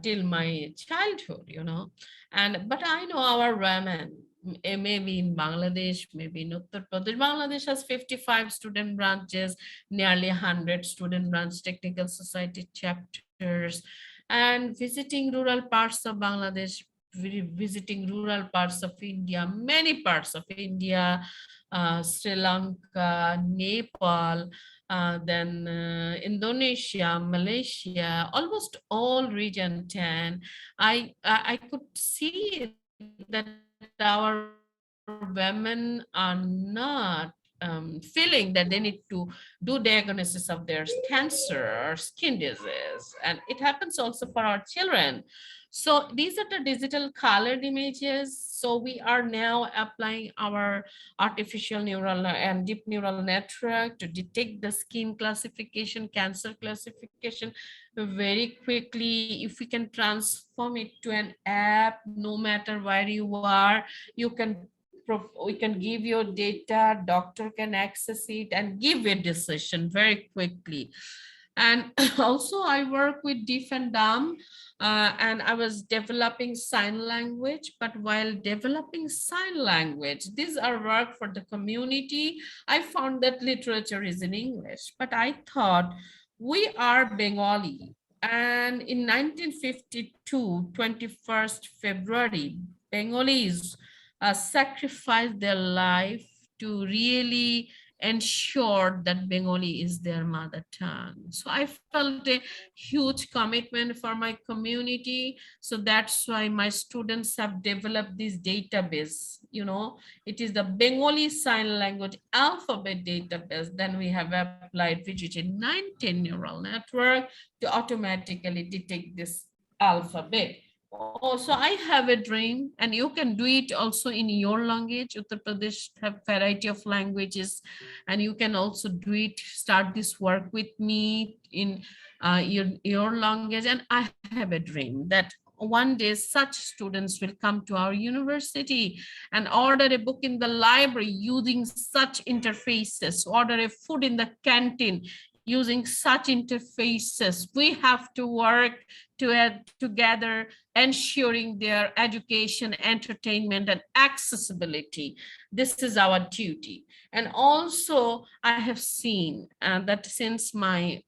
till my childhood, you know. But I know our women maybe in Bangladesh, maybe in Uttar Pradesh. Bangladesh has 55 student branches, nearly 100 student branch technical society chapters, and visiting rural parts of Bangladesh, visiting rural parts of India, many parts of India, Sri Lanka, Nepal, then Indonesia, Malaysia, almost all region 10. I could see that our women are not feeling that they need to do diagnosis of their cancer or skin disease, and it happens also for our children. So these are the digital colored images. So we are now applying our artificial neural and deep neural network to detect the skin classification, cancer classification very quickly. If we can transform it to an app, no matter where you are, you can we can give your data, doctor can access it and give a decision very quickly. And also I work with deaf and dumb, and I was developing sign language. But while developing sign language, these are work for the community, I found that literature is in English. But I thought, we are Bengali, and in 1952, 21st February, Bengalis sacrificed their life to really ensure that Bengali is their mother tongue. So I felt a huge commitment for my community. So that's why my students have developed this database. You know, it is the Bengali Sign Language Alphabet database. Then we have applied VGG19 neural network to automatically detect this alphabet. Oh, so I have a dream, and you can do it also in your language. Uttar Pradesh have variety of languages, and you can also do it, start this work with me in your language. And I have a dream that one day such students will come to our university and order a book in the library using such interfaces, order a food in the canteen using such interfaces. We have to work together, ensuring their education, entertainment, and accessibility. This is our duty. And also, I have seen that since I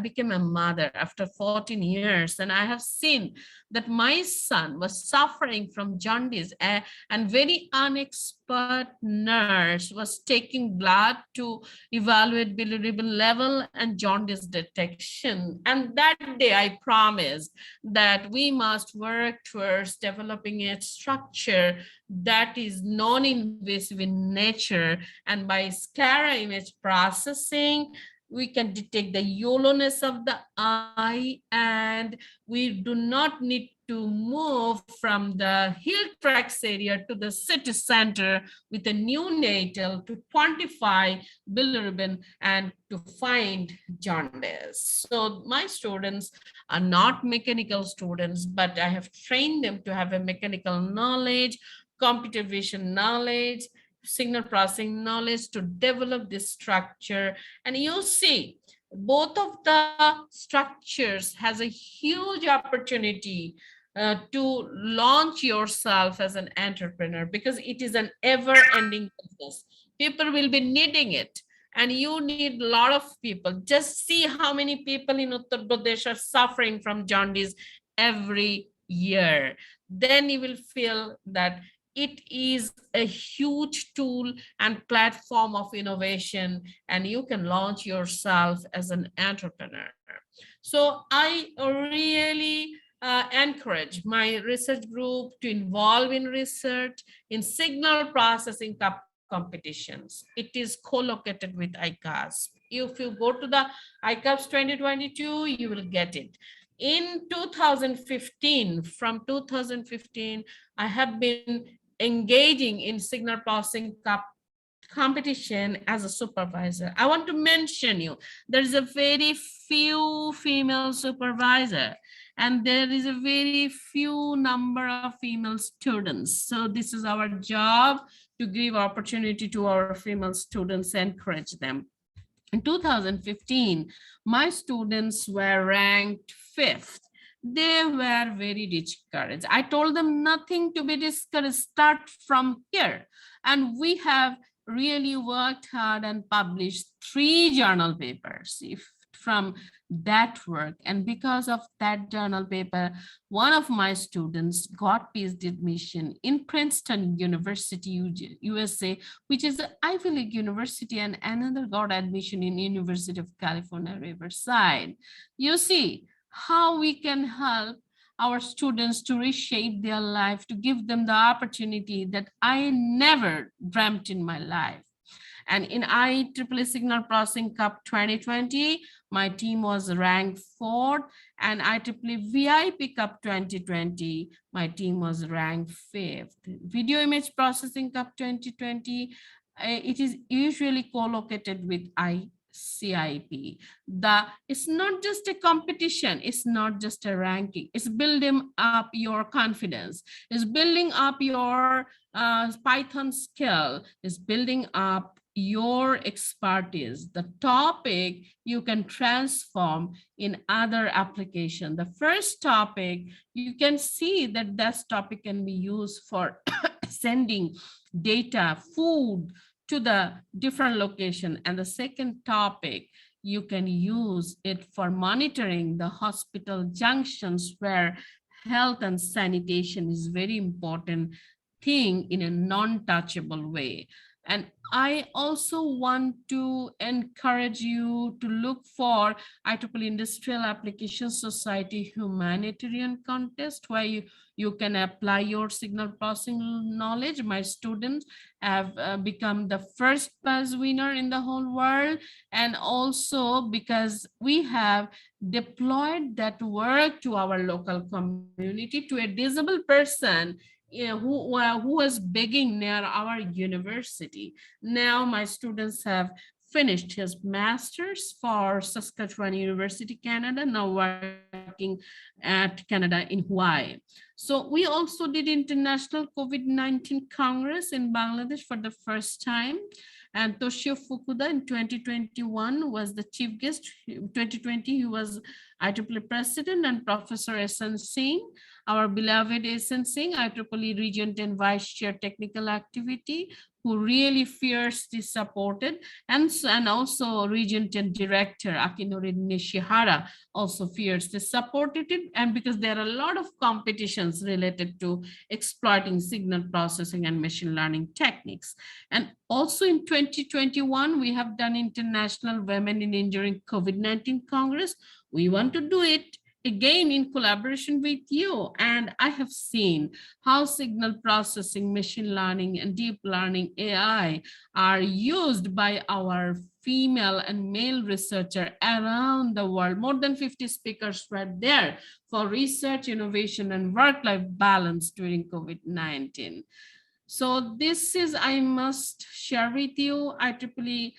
became a mother after 14 years, and I have seen that my son was suffering from jaundice, and very unexpert nurse was taking blood to evaluate bilirubin level and jaundice detection. And that day I promised that we must work towards developing a structure that is non-invasive in nature, and by SCARA image processing, we can detect the yellowness of the eye, and we do not need to move from the hill tracts area to the city center with a neonatal to quantify bilirubin and to find jaundice. So my students are not mechanical students, but I have trained them to have a mechanical knowledge, computer vision knowledge, signal processing knowledge to develop this structure. And you see, both of the structures has a huge opportunity to launch yourself as an entrepreneur, because it is an ever-ending business. People will be needing it, and you need a lot of people. Just see how many people in Uttar Pradesh are suffering from jaundice every year. Then you will feel that it is a huge tool and platform of innovation, and you can launch yourself as an entrepreneur. So I really encourage my research group to involve in research in signal processing competitions. It is co-located with ICAS. If you go to the ICAS 2022, you will get it. In 2015, from 2015, I have been engaging in signal processing competition as a supervisor. I want to mention you, there is a very few female supervisor, and there is a very few number of female students. So this is our job, to give opportunity to our female students, encourage them. In 2015, my students were ranked 5th they were very discouraged. I told them nothing to be discouraged, start from here. And we have really worked hard and published 3 journal papers from that work. And because of that journal paper, one of my students got PhD admission in Princeton University, USA, which is an Ivy League university, and another got admission in University of California, Riverside. You see how we can help our students to reshape their life, to give them the opportunity that I never dreamt in my life. And in IEEE Signal Processing Cup 2020, my team was ranked 4th, and IEEE VIP Cup 2020, my team was ranked 5th. Video Image Processing Cup 2020, it is usually co-located with ICIP. It's not just a competition, it's not just a ranking, it's building up your confidence, it's building up your Python skill, it's building up your expertise, the topic you can transform in other application. The first topic, you can see that this topic can be used for sending data, food to the different location. And the second topic, you can use it for monitoring the hospital junctions where health and sanitation is very important thing in a non-touchable way. And I also want to encourage you to look for IEEE Industrial Application Society humanitarian contest where you can apply your signal processing knowledge. My students have become the first prize winner in the whole world. And also because we have deployed that work to our local community, to a disabled person who was begging near our university. Now my students have finished his master's for Saskatchewan University, Canada, now working at Canada in Hawaii. So we also did International COVID-19 Congress in Bangladesh for the first time. And Toshio Fukuda in 2021 was the chief guest. 2020, he was IEEE president, and Professor S.N. Singh, our beloved S.N. Singh, IEEE Region 10 Vice Chair Technical Activity, who really fiercely supported, and also Region 10 Director Akinori Nishihara also fiercely supported it, and because there are a lot of competitions related to exploiting signal processing and machine learning techniques. And also in 2021, we have done International Women in Engineering COVID-19 Congress. We want to do it again in collaboration with you. And I have seen how signal processing, machine learning, and deep learning AI are used by our female and male researchers around the world. More than 50 speakers were there for research, innovation, and work-life balance during COVID-19. So this is, I must share with you, IEEE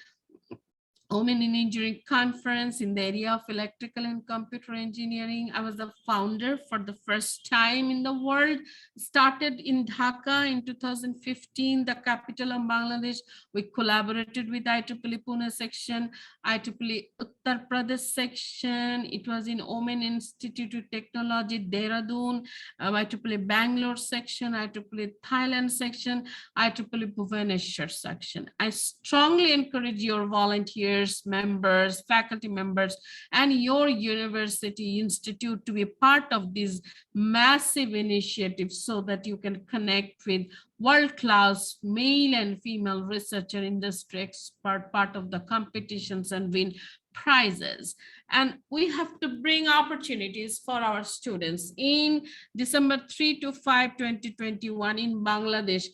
Women in Engineering Conference in the area of electrical and computer engineering. I was the founder for the first time in the world. Started in Dhaka in 2015, the capital of Bangladesh. We collaborated with IEEE Pune section, IEEE Uttar Pradesh section. It was in Omen Institute of Technology, Dehradun, IEEE Bangalore section, IEEE Thailand section, IEEE Bhubaneswar section. I strongly encourage your volunteers, members, faculty members, and your university institute to be part of these massive initiatives so that you can connect with world-class male and female researcher, industry expert, part of the competitions, and win prizes. And we have to bring opportunities for our students. In December 3 to 5, 2021 in Bangladesh,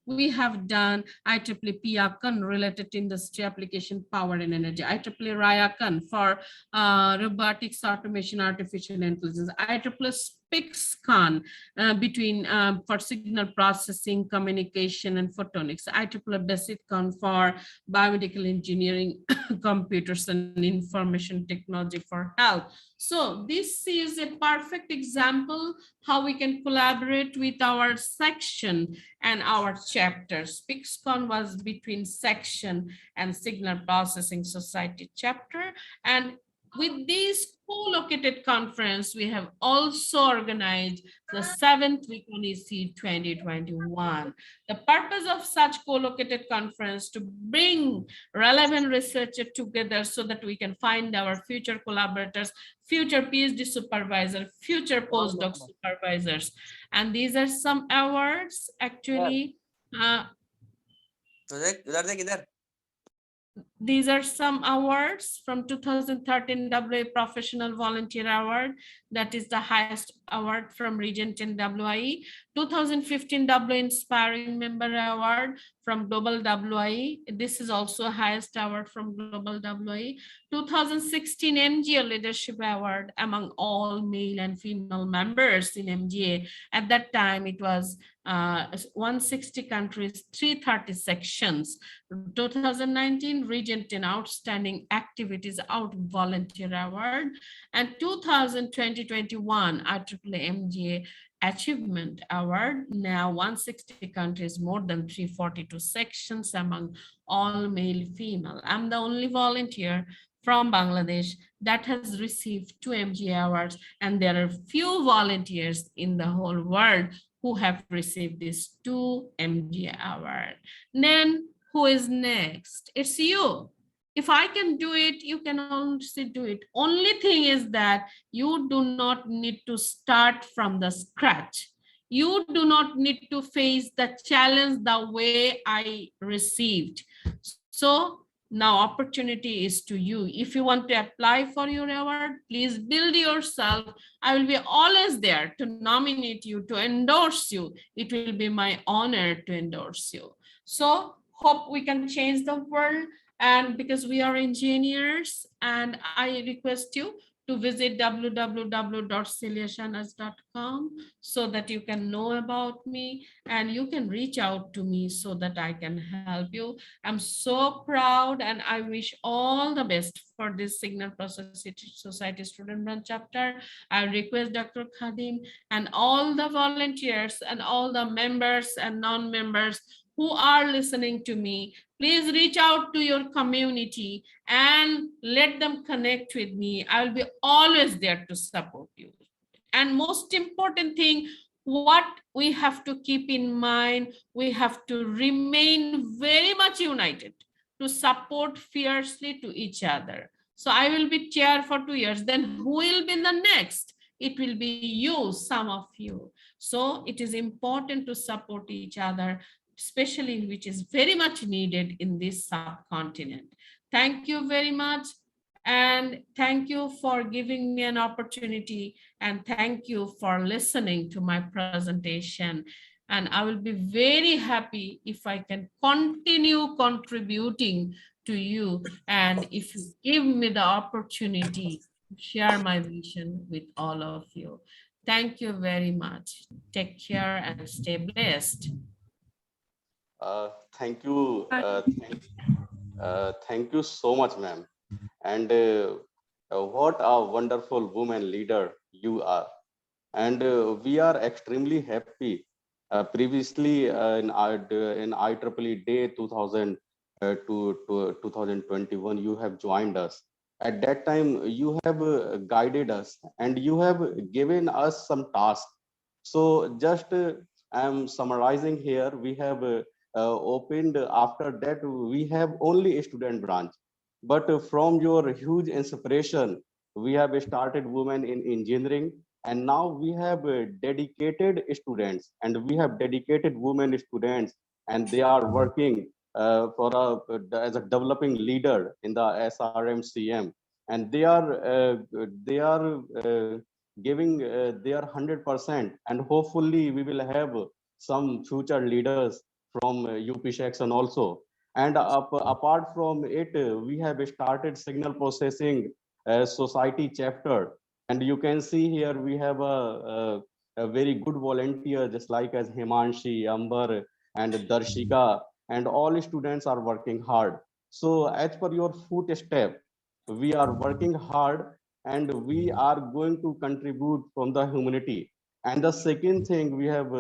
we have done IEEE PIACON related to industry application, power and energy, IEEE RIACON for robotics, automation, artificial intelligence, IEEE SPIXCON for signal processing, communication, and photonics, IEEE BASICCON for biomedical engineering, computers, and information technology for health. So this is a perfect example how we can collaborate with our section and our chapters. SPIXCON was between section and Signal Processing Society chapter, and with this co-located conference, we have also organized the 7th week on EC 2021. The purpose of such co-located conference to bring relevant researchers together so that we can find our future collaborators, future PhD supervisor, future postdoc supervisors. And these are some awards actually. These are some awards from 2013 WA Professional Volunteer Award. That is the highest award from Region 10 WIE. 2015 WA Inspiring Member Award from Global WIE. This is also highest award from Global WIE. 2016 MGA Leadership Award among all male and female members in MGA. At that time, it was 160 countries, 330 sections. 2019 Region 10 Outstanding Activities Out Volunteer Award, and 2020-21 IEEE MGA Achievement Award. Now 160 countries, more than 342 sections among all male, female. I'm the only volunteer from Bangladesh that has received 2 MGA awards, and there are few volunteers in the whole world who have received this 2 MGA award. Then who is next? It's you. If I can do it, you can also do it. Only thing is that you do not need to start from the scratch. You do not need to face the challenge the way I received. So now opportunity is to you. If you want to apply for your award, please build yourself. I will be always there to nominate you, to endorse you. It will be my honor to endorse you. So hope we can change the world, and because we are engineers, and I request you to visit www.celiashanas.com so that you can know about me and you can reach out to me so that I can help you. I'm so proud, and I wish all the best for this Signal Process Society Student Branch chapter. I request Dr. Khadim and all the volunteers and all the members and non-members who are listening to me, please reach out to your community and let them connect with me. I will be always there to support you. And most important thing, what we have to keep in mind, we have to remain very much united to support fiercely to each other. So I will be chair for 2 years. Then who will be the next? It will be you, some of you. So it is important to support each other, especially which is very much needed in this subcontinent. Thank you very much. And thank you for giving me an opportunity. And thank you for listening to my presentation. And I will be very happy if I can continue contributing to you. And if you give me the opportunity to share my vision with all of you. Thank you very much. Take care and stay blessed. Thank you. Thank you so much, ma'am. And what a wonderful woman leader you are. And we are extremely happy. Previously in IEEE Day 2000 to 2021, you have joined us. At that time, you have guided us and you have given us some tasks. So just I'm summarizing here. We have opened after that. We have only a student branch, but from your huge inspiration, we have started women in engineering, and now we have dedicated students, and we have dedicated women students, and they are working as a developing leader in the SRMCM, and they are giving their 100%, and hopefully we will have some future leaders from UP section also. And apart from it, we have started signal processing society chapter. And you can see here we have a very good volunteer, just like as Himanshi, Amber, and Darshika, and all students are working hard. So as per your footstep, we are working hard and we are going to contribute from the humanity. And the second thing we have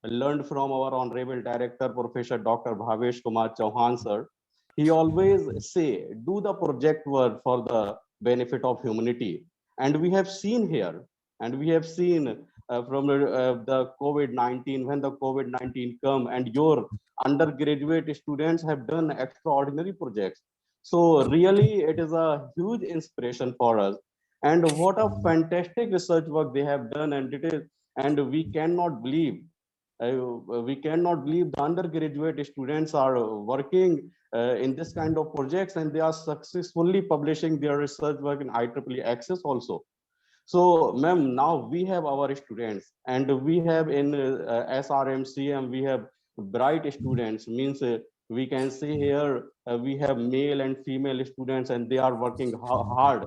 learned from our honorable director, Professor Dr. Bhavesh Kumar Chauhan sir. He always say, do the project work for the benefit of humanity. And we have seen here, and we have seen from the COVID-19, when the COVID-19 come, and your undergraduate students have done extraordinary projects. So really, it is a huge inspiration for us. And what a fantastic research work they have done, and it is, and we cannot believe the undergraduate students are working in this kind of projects, and they are successfully publishing their research work in IEEE Access also. So, ma'am, now we have our students, and we have in SRMCM, we have bright students, means we can see here, we have male and female students, and they are working hard.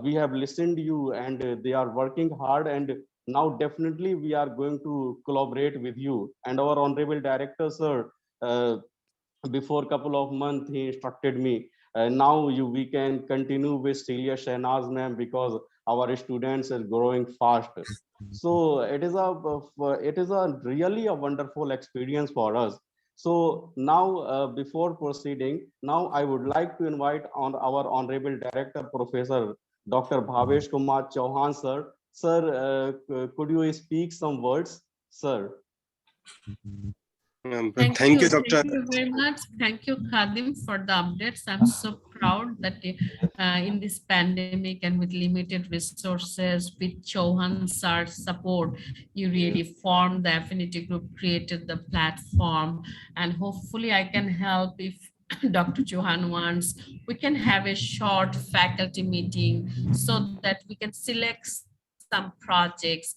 We have listened to you, and they are working hard, and now definitely we are going to collaborate with you. And our honorable director, sir, before a couple of months, he instructed me, now we can continue with Celia Shehnaz ma'am, because our students are growing fast. So it is a really a wonderful experience for us. So now, before proceeding, now I would like to invite on our honorable director, Professor Dr. Bhavesh Kumar Chauhan, sir. Sir, could you speak some words, sir? Thank you, Dr. Thank you very much. Thank you, Khadim, for the updates. I'm so proud that in this pandemic and with limited resources, with Chauhan sir's support, you really formed the affinity group, created the platform, and hopefully I can help if Dr. Chauhan wants. We can have a short faculty meeting so that we can select some projects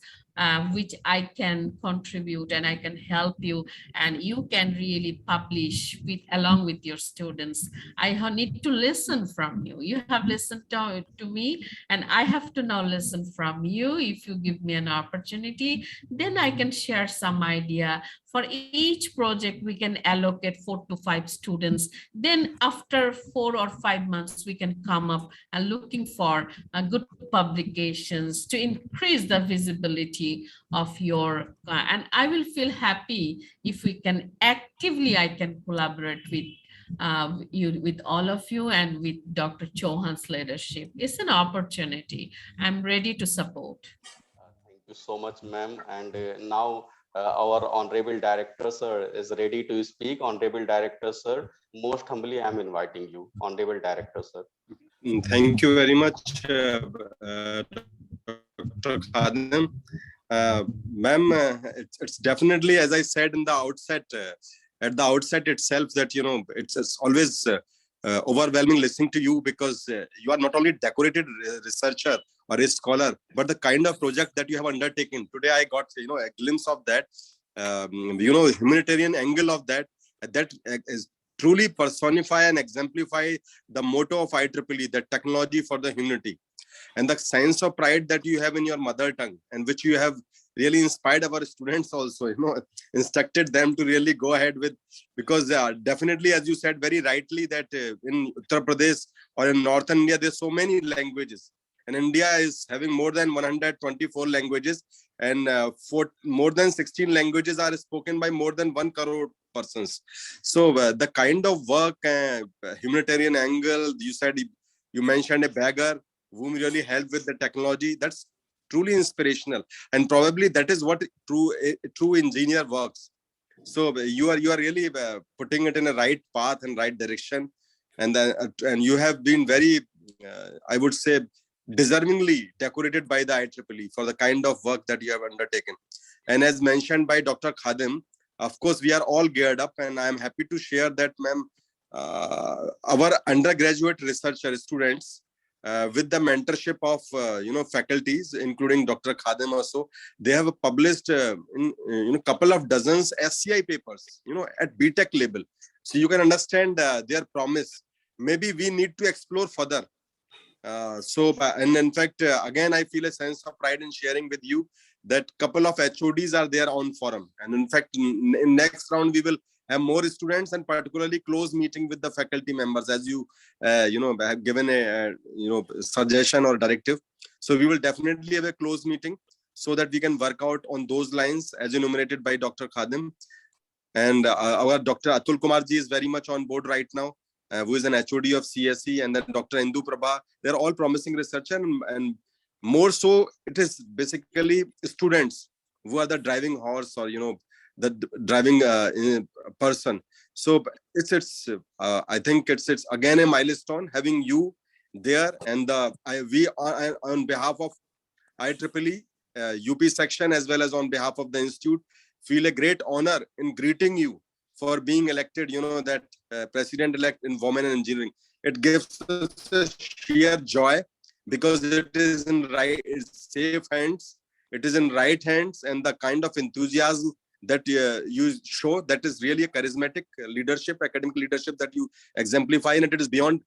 which I can contribute and I can help you, and you can really publish with along with your students. I need to listen from you. You have listened to me, and I have to now listen from you. If you give me an opportunity, then I can share some idea. For each project, we can allocate 4 to 5 students. Then after 4 or 5 months, we can come up and looking for good publications to increase the visibility of your, and I will feel happy if we can actively, I can collaborate with you, with all of you, and with Dr. Chauhan's leadership. It's an opportunity. I'm ready to support. Thank you so much, ma'am. And now our honorable director, sir, is ready to speak. Honorable director, sir, most humbly, I'm inviting you, honorable director, sir. Thank you very much, Dr. Khadim. Ma'am, it's definitely, as I said in the outset, at the outset itself, that it's always overwhelming listening to you, because you are not only decorated researcher or a scholar, but the kind of project that you have undertaken. Today I got a glimpse of that, humanitarian angle of that is truly personify and exemplify the motto of IEEE, that technology for the humanity, and the sense of pride that you have in your mother tongue, and which you have really inspired our students also, instructed them to really go ahead with, because definitely, as you said very rightly, that in Uttar Pradesh or in Northern India, there's so many languages, and India is having more than 124 languages, and more than 16 languages are spoken by more than 1 crore persons. So the kind of work, humanitarian angle, you mentioned a beggar whom really helped with the technology, that's truly inspirational, and probably that is what true engineer works. So you are really putting it in a right path and right direction, and you have been very, I would say, deservingly decorated by the IEEE for the kind of work that you have undertaken. And as mentioned by Dr. Khadim, of course, we are all geared up, and I am happy to share that, ma'am, our undergraduate researcher students, with the mentorship of faculties, including Dr. Khadim also, they have published in couple of dozens SCI papers, at BTech level. So you can understand their promise. Maybe we need to explore further. And in fact, again, I feel a sense of pride in sharing with you that couple of HODs are there on forum, and in fact, in next round we will have more students, and particularly close meeting with the faculty members, as you have given a suggestion or directive. So we will definitely have a close meeting so that we can work out on those lines as enumerated by Dr. Khadim. And our Dr. Atul Kumar ji is very much on board right now. who is an HOD of CSE, and then Dr. Indu Prabha. They're all promising researchers, and more so, it is basically students who are the driving horse, or the driving person. So it's I think it's again a milestone having you there, and we are on behalf of IEEE UP section, as well as on behalf of the institute, feel a great honor in greeting you for being elected, that president-elect in women and engineering. It gives us a sheer joy, because it is in it's safe hands, it is in right hands, and the kind of enthusiasm that you show, that is really a charismatic leadership, academic leadership that you exemplify, and it is beyond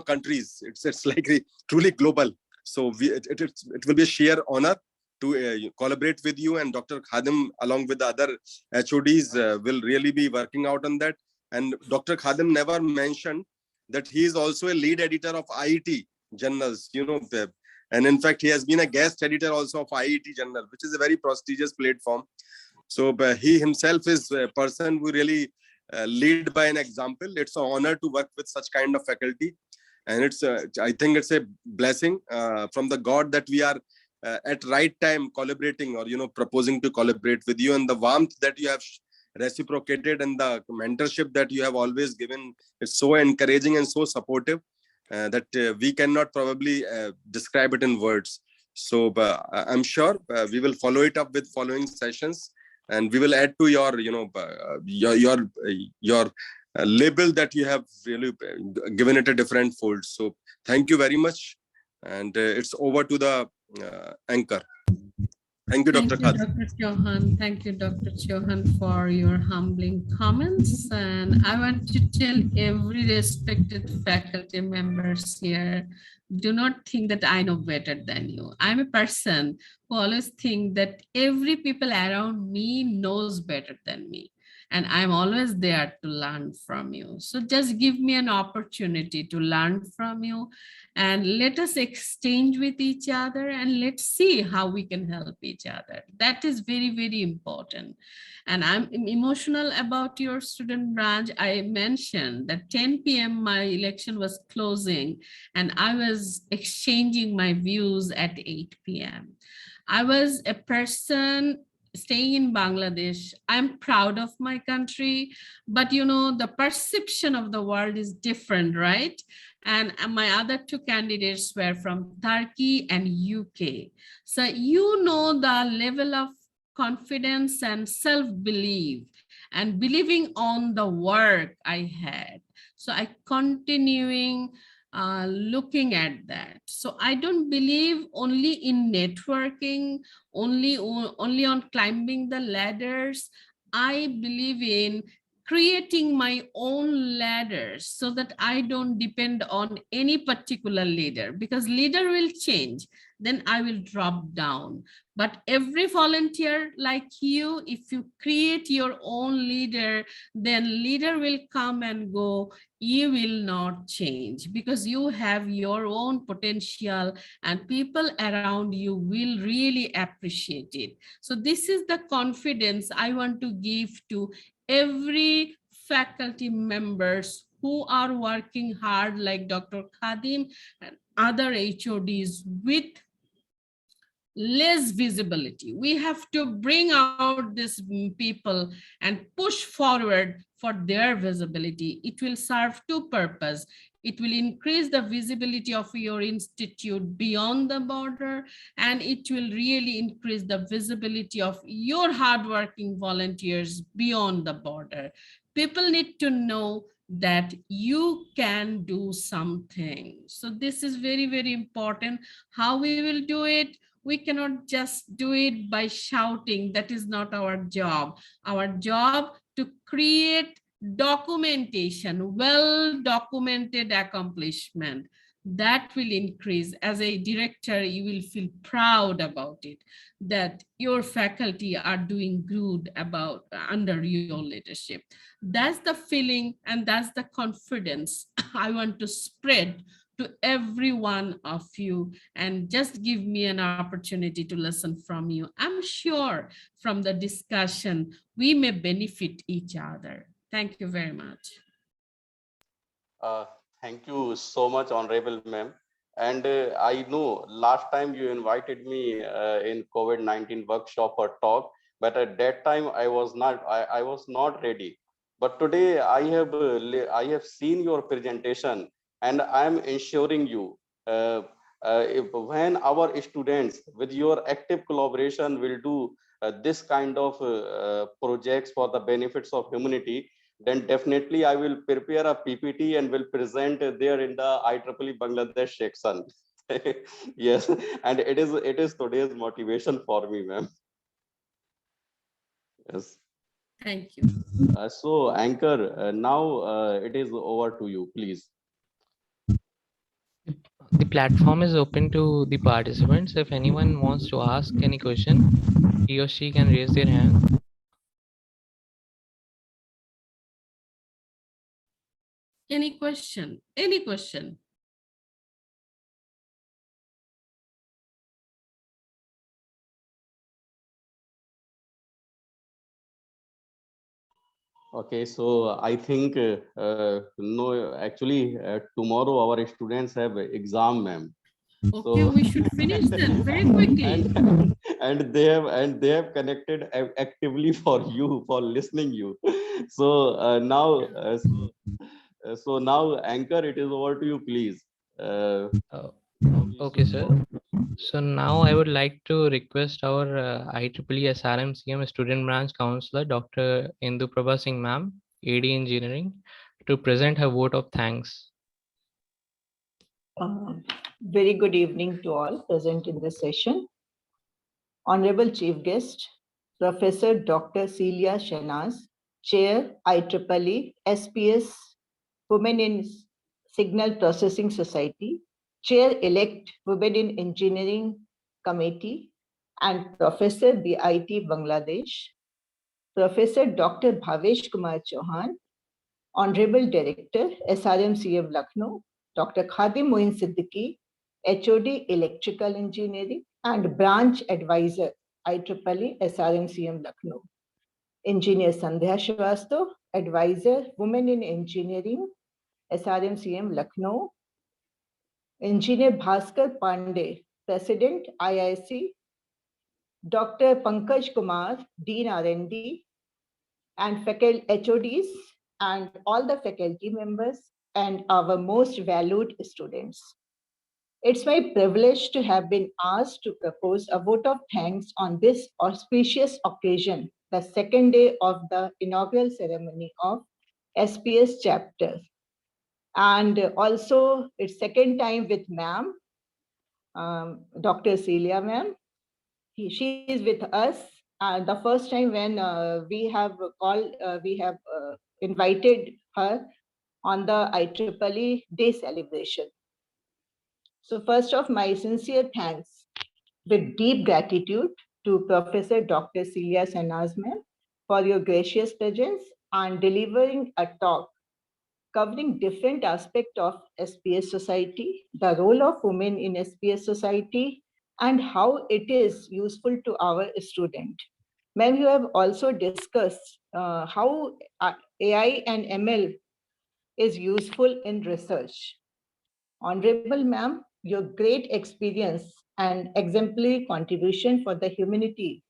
countries. It's like truly global. So it will be a sheer honor to collaborate with you, and Dr. Khadim, along with the other HODs, will really be working out on that. And Dr. Khadim never mentioned that he is also a lead editor of IET journals, and in fact, he has been a guest editor also of IET journal, which is a very prestigious platform. So he himself is a person who really lead by an example. It's an honor to work with such kind of faculty. And I think it's a blessing from the God that we are at right time collaborating, or proposing to collaborate with you, and the warmth that you have reciprocated, and the mentorship that you have always given. It's so encouraging and so supportive that we cannot probably describe it in words. So I'm sure we will follow it up with following sessions, and we will add to your your label that you have really given it a different fold. So thank you very much, and it's over to the anchor. Thank you, Dr. Khadim. Dr. Chauhan. Thank you, Dr. Chauhan, for your humbling comments. And I want to tell every respected faculty members here, do not think that I know better than you. I'm a person who always think that every people around me knows better than me. And I'm always there to learn from you. So just give me an opportunity to learn from you, and let us exchange with each other, and let's see how we can help each other. That is very, very important. And I'm emotional about your student branch. I mentioned that 10 p.m. my election was closing, and I was exchanging my views at 8 p.m. I was a person staying in Bangladesh. I'm proud of my country, but the perception of the world is different, right? And my other two candidates were from Turkey and UK. So the level of confidence and self-belief and believing on the work I had. So I continuing looking at that. So I don't believe only in networking, only on climbing the ladders. I believe in creating my own ladders so that I don't depend on any particular leader, because leader will change, then I will drop down. But every volunteer like you, if you create your own leader, then leader will come and go. You will not change, because you have your own potential, and people around you will really appreciate it. So this is the confidence I want to give to every faculty members who are working hard, like Dr. Khadim and other HODs with less visibility. We have to bring out these people and push forward for their visibility. It will serve two purposes. It will increase the visibility of your institute beyond the border, and it will really increase the visibility of your hardworking volunteers beyond the border. People need to know that you can do something. So this is very, very important. How we will do it? We cannot just do it by shouting. That is not our job. Our job to create documentation, well-documented accomplishment. That will increase. As a director, you will feel proud about it, that your faculty are doing good under your leadership. That's the feeling, and that's the confidence I want to spread to every one of you, and just give me an opportunity to listen from you. I'm sure from the discussion, we may benefit each other. Thank you very much. Uh, Thank you so much, Honorable Ma'am. And I know last time you invited me in COVID-19 workshop or talk, but at that time I was not ready. But today I have seen your presentation, and I am ensuring you when our students with your active collaboration will do this kind of projects for the benefits of humanity, then definitely I will prepare a PPT and will present there in the IEEE Bangladesh section. Yes, and it is today's motivation for me, ma'am. Yes. Thank you. So Anchor, now it is over to you, please. The platform is open to the participants. If anyone wants to ask any question, he or she can raise their hand. Any question? Any question? Okay, so I think no, actually tomorrow our students have exam, ma'am. Okay, So we should finish then very quickly. and they have connected actively for you for listening you. So now Anchor, it is over to you, please. Uh, okay, sir. So now I would like to request our IEEE SRMCM Student Branch Counselor, Dr. Indu Prabha Singh Ma'am, AD Engineering, to present her vote of thanks. Very good evening to all present in this session. Honorable Chief Guest, Professor Dr. Celia Shenaz, Chair IEEE SPS Women in Signal Processing Society, Chair-elect Women in Engineering Committee, and Professor BIT Bangladesh, Professor Dr. Bhavesh Kumar Chauhan, Honorable Director, SRMCEM Lucknow, Dr. Khadim Moin Siddiqui, HOD Electrical Engineering and Branch Advisor, IEEE SRMCEM Lucknow. Engineer Sandhya Srivastav, Advisor, Women in Engineering, SRMCEM Lucknow. Engineer Bhaskar Pandey, President, IIC. Dr. Pankaj Kumar, Dean R&D, and faculty HODs, and all the faculty members, and our most valued students. It's my privilege to have been asked to propose a vote of thanks on this auspicious occasion, the second day of the inaugural ceremony of SPS chapter. And also it's second time with ma'am, Dr. Celia ma'am. She is with us. The first time when we have invited her on the IEEE Day celebration. So first of my sincere thanks with deep gratitude to Professor Dr. Celia Shenaz ma'am for your gracious presence and delivering a talk covering different aspects of SPS society, the role of women in SPS society, and how it is useful to our student. Ma'am, you have also discussed how AI and ML is useful in research. Honorable ma'am, your great experience and exemplary contribution for the humanity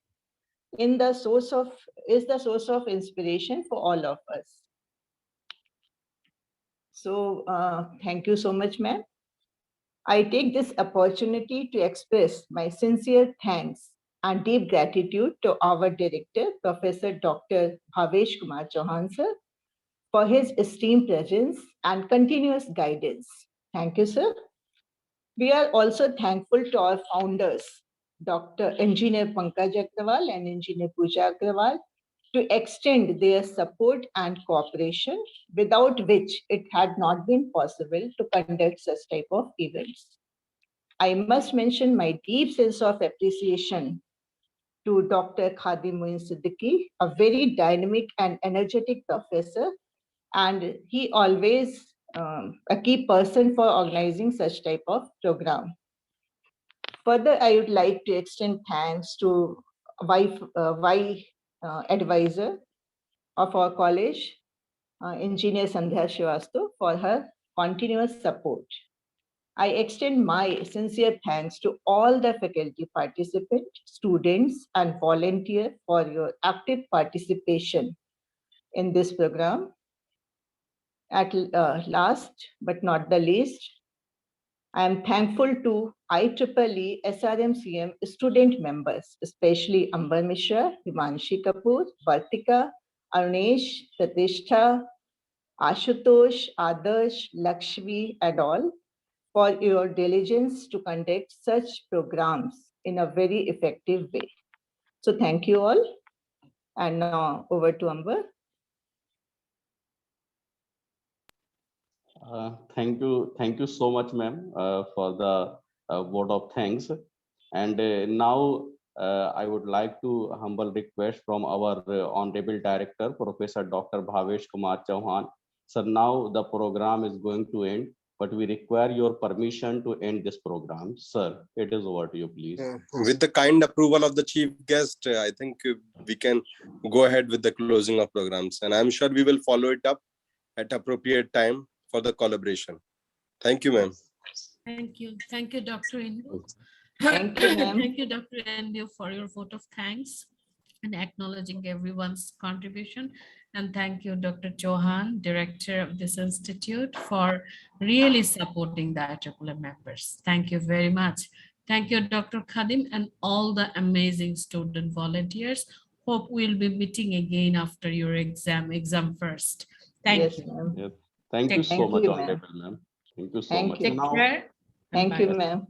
is the source of inspiration for all of us. So thank you so much, ma'am. I take this opportunity to express my sincere thanks and deep gratitude to our director, Professor Dr. Bhavesh Kumar Chauhan sir, for his esteemed presence and continuous guidance. Thank you, sir. We are also thankful to our founders, Dr. Engineer Pankaj Agrawal and Engineer Pooja Agrawal, to extend their support and cooperation, without which it had not been possible to conduct such type of events. I must mention my deep sense of appreciation to Dr. Khadim Moin Siddiqui, a very dynamic and energetic professor, and he always a key person for organizing such type of program. Further, I would like to extend thanks to advisor of our college, Engineer Sandhya Srivastav, for her continuous support. I extend my sincere thanks to all the faculty participants, students, and volunteers for your active participation in this program. At last but not the least, I am thankful to IEEE SRMCM student members, especially Amber Mishra, Himanshi Kapoor, Vartika, Arunesh, Pratishtha, Ashutosh, Adarsh, Lakshmi, and all, for your diligence to conduct such programs in a very effective way. So thank you all. And now over to Amber. Thank you so much, ma'am, for the vote of thanks. And now I would like to humble request from our Honorable Director, Professor Dr. Bhavesh Kumar Chauhan. Sir, now the program is going to end, but we require your permission to end this program. Sir, it is over to you, please. With the kind approval of the chief guest, I think we can go ahead with the closing of programs. And I'm sure we will follow it up at appropriate time for the collaboration. Thank you, ma'am. Thank you, Dr. Indu. Thank you, ma'am. Thank you, Dr. Indu, for your vote of thanks and acknowledging everyone's contribution. And thank you, Dr. Chauhan, Director of this institute, for really supporting the IEEE members. Thank you very much. Thank you, Dr. Khadim, and all the amazing student volunteers. Hope we'll be meeting again after your exam first. Thank you. Ma'am. Yes. Thank you Take so much, you, ma'am. Honorable ma'am. Thank you so Thank much. you. Take Now, care. Thank you, Bye. ma'am.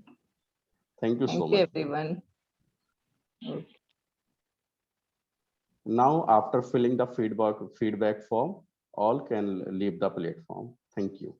thank you so Thank you, much. everyone. Now, after filling the feedback form, all can leave the platform. Thank you.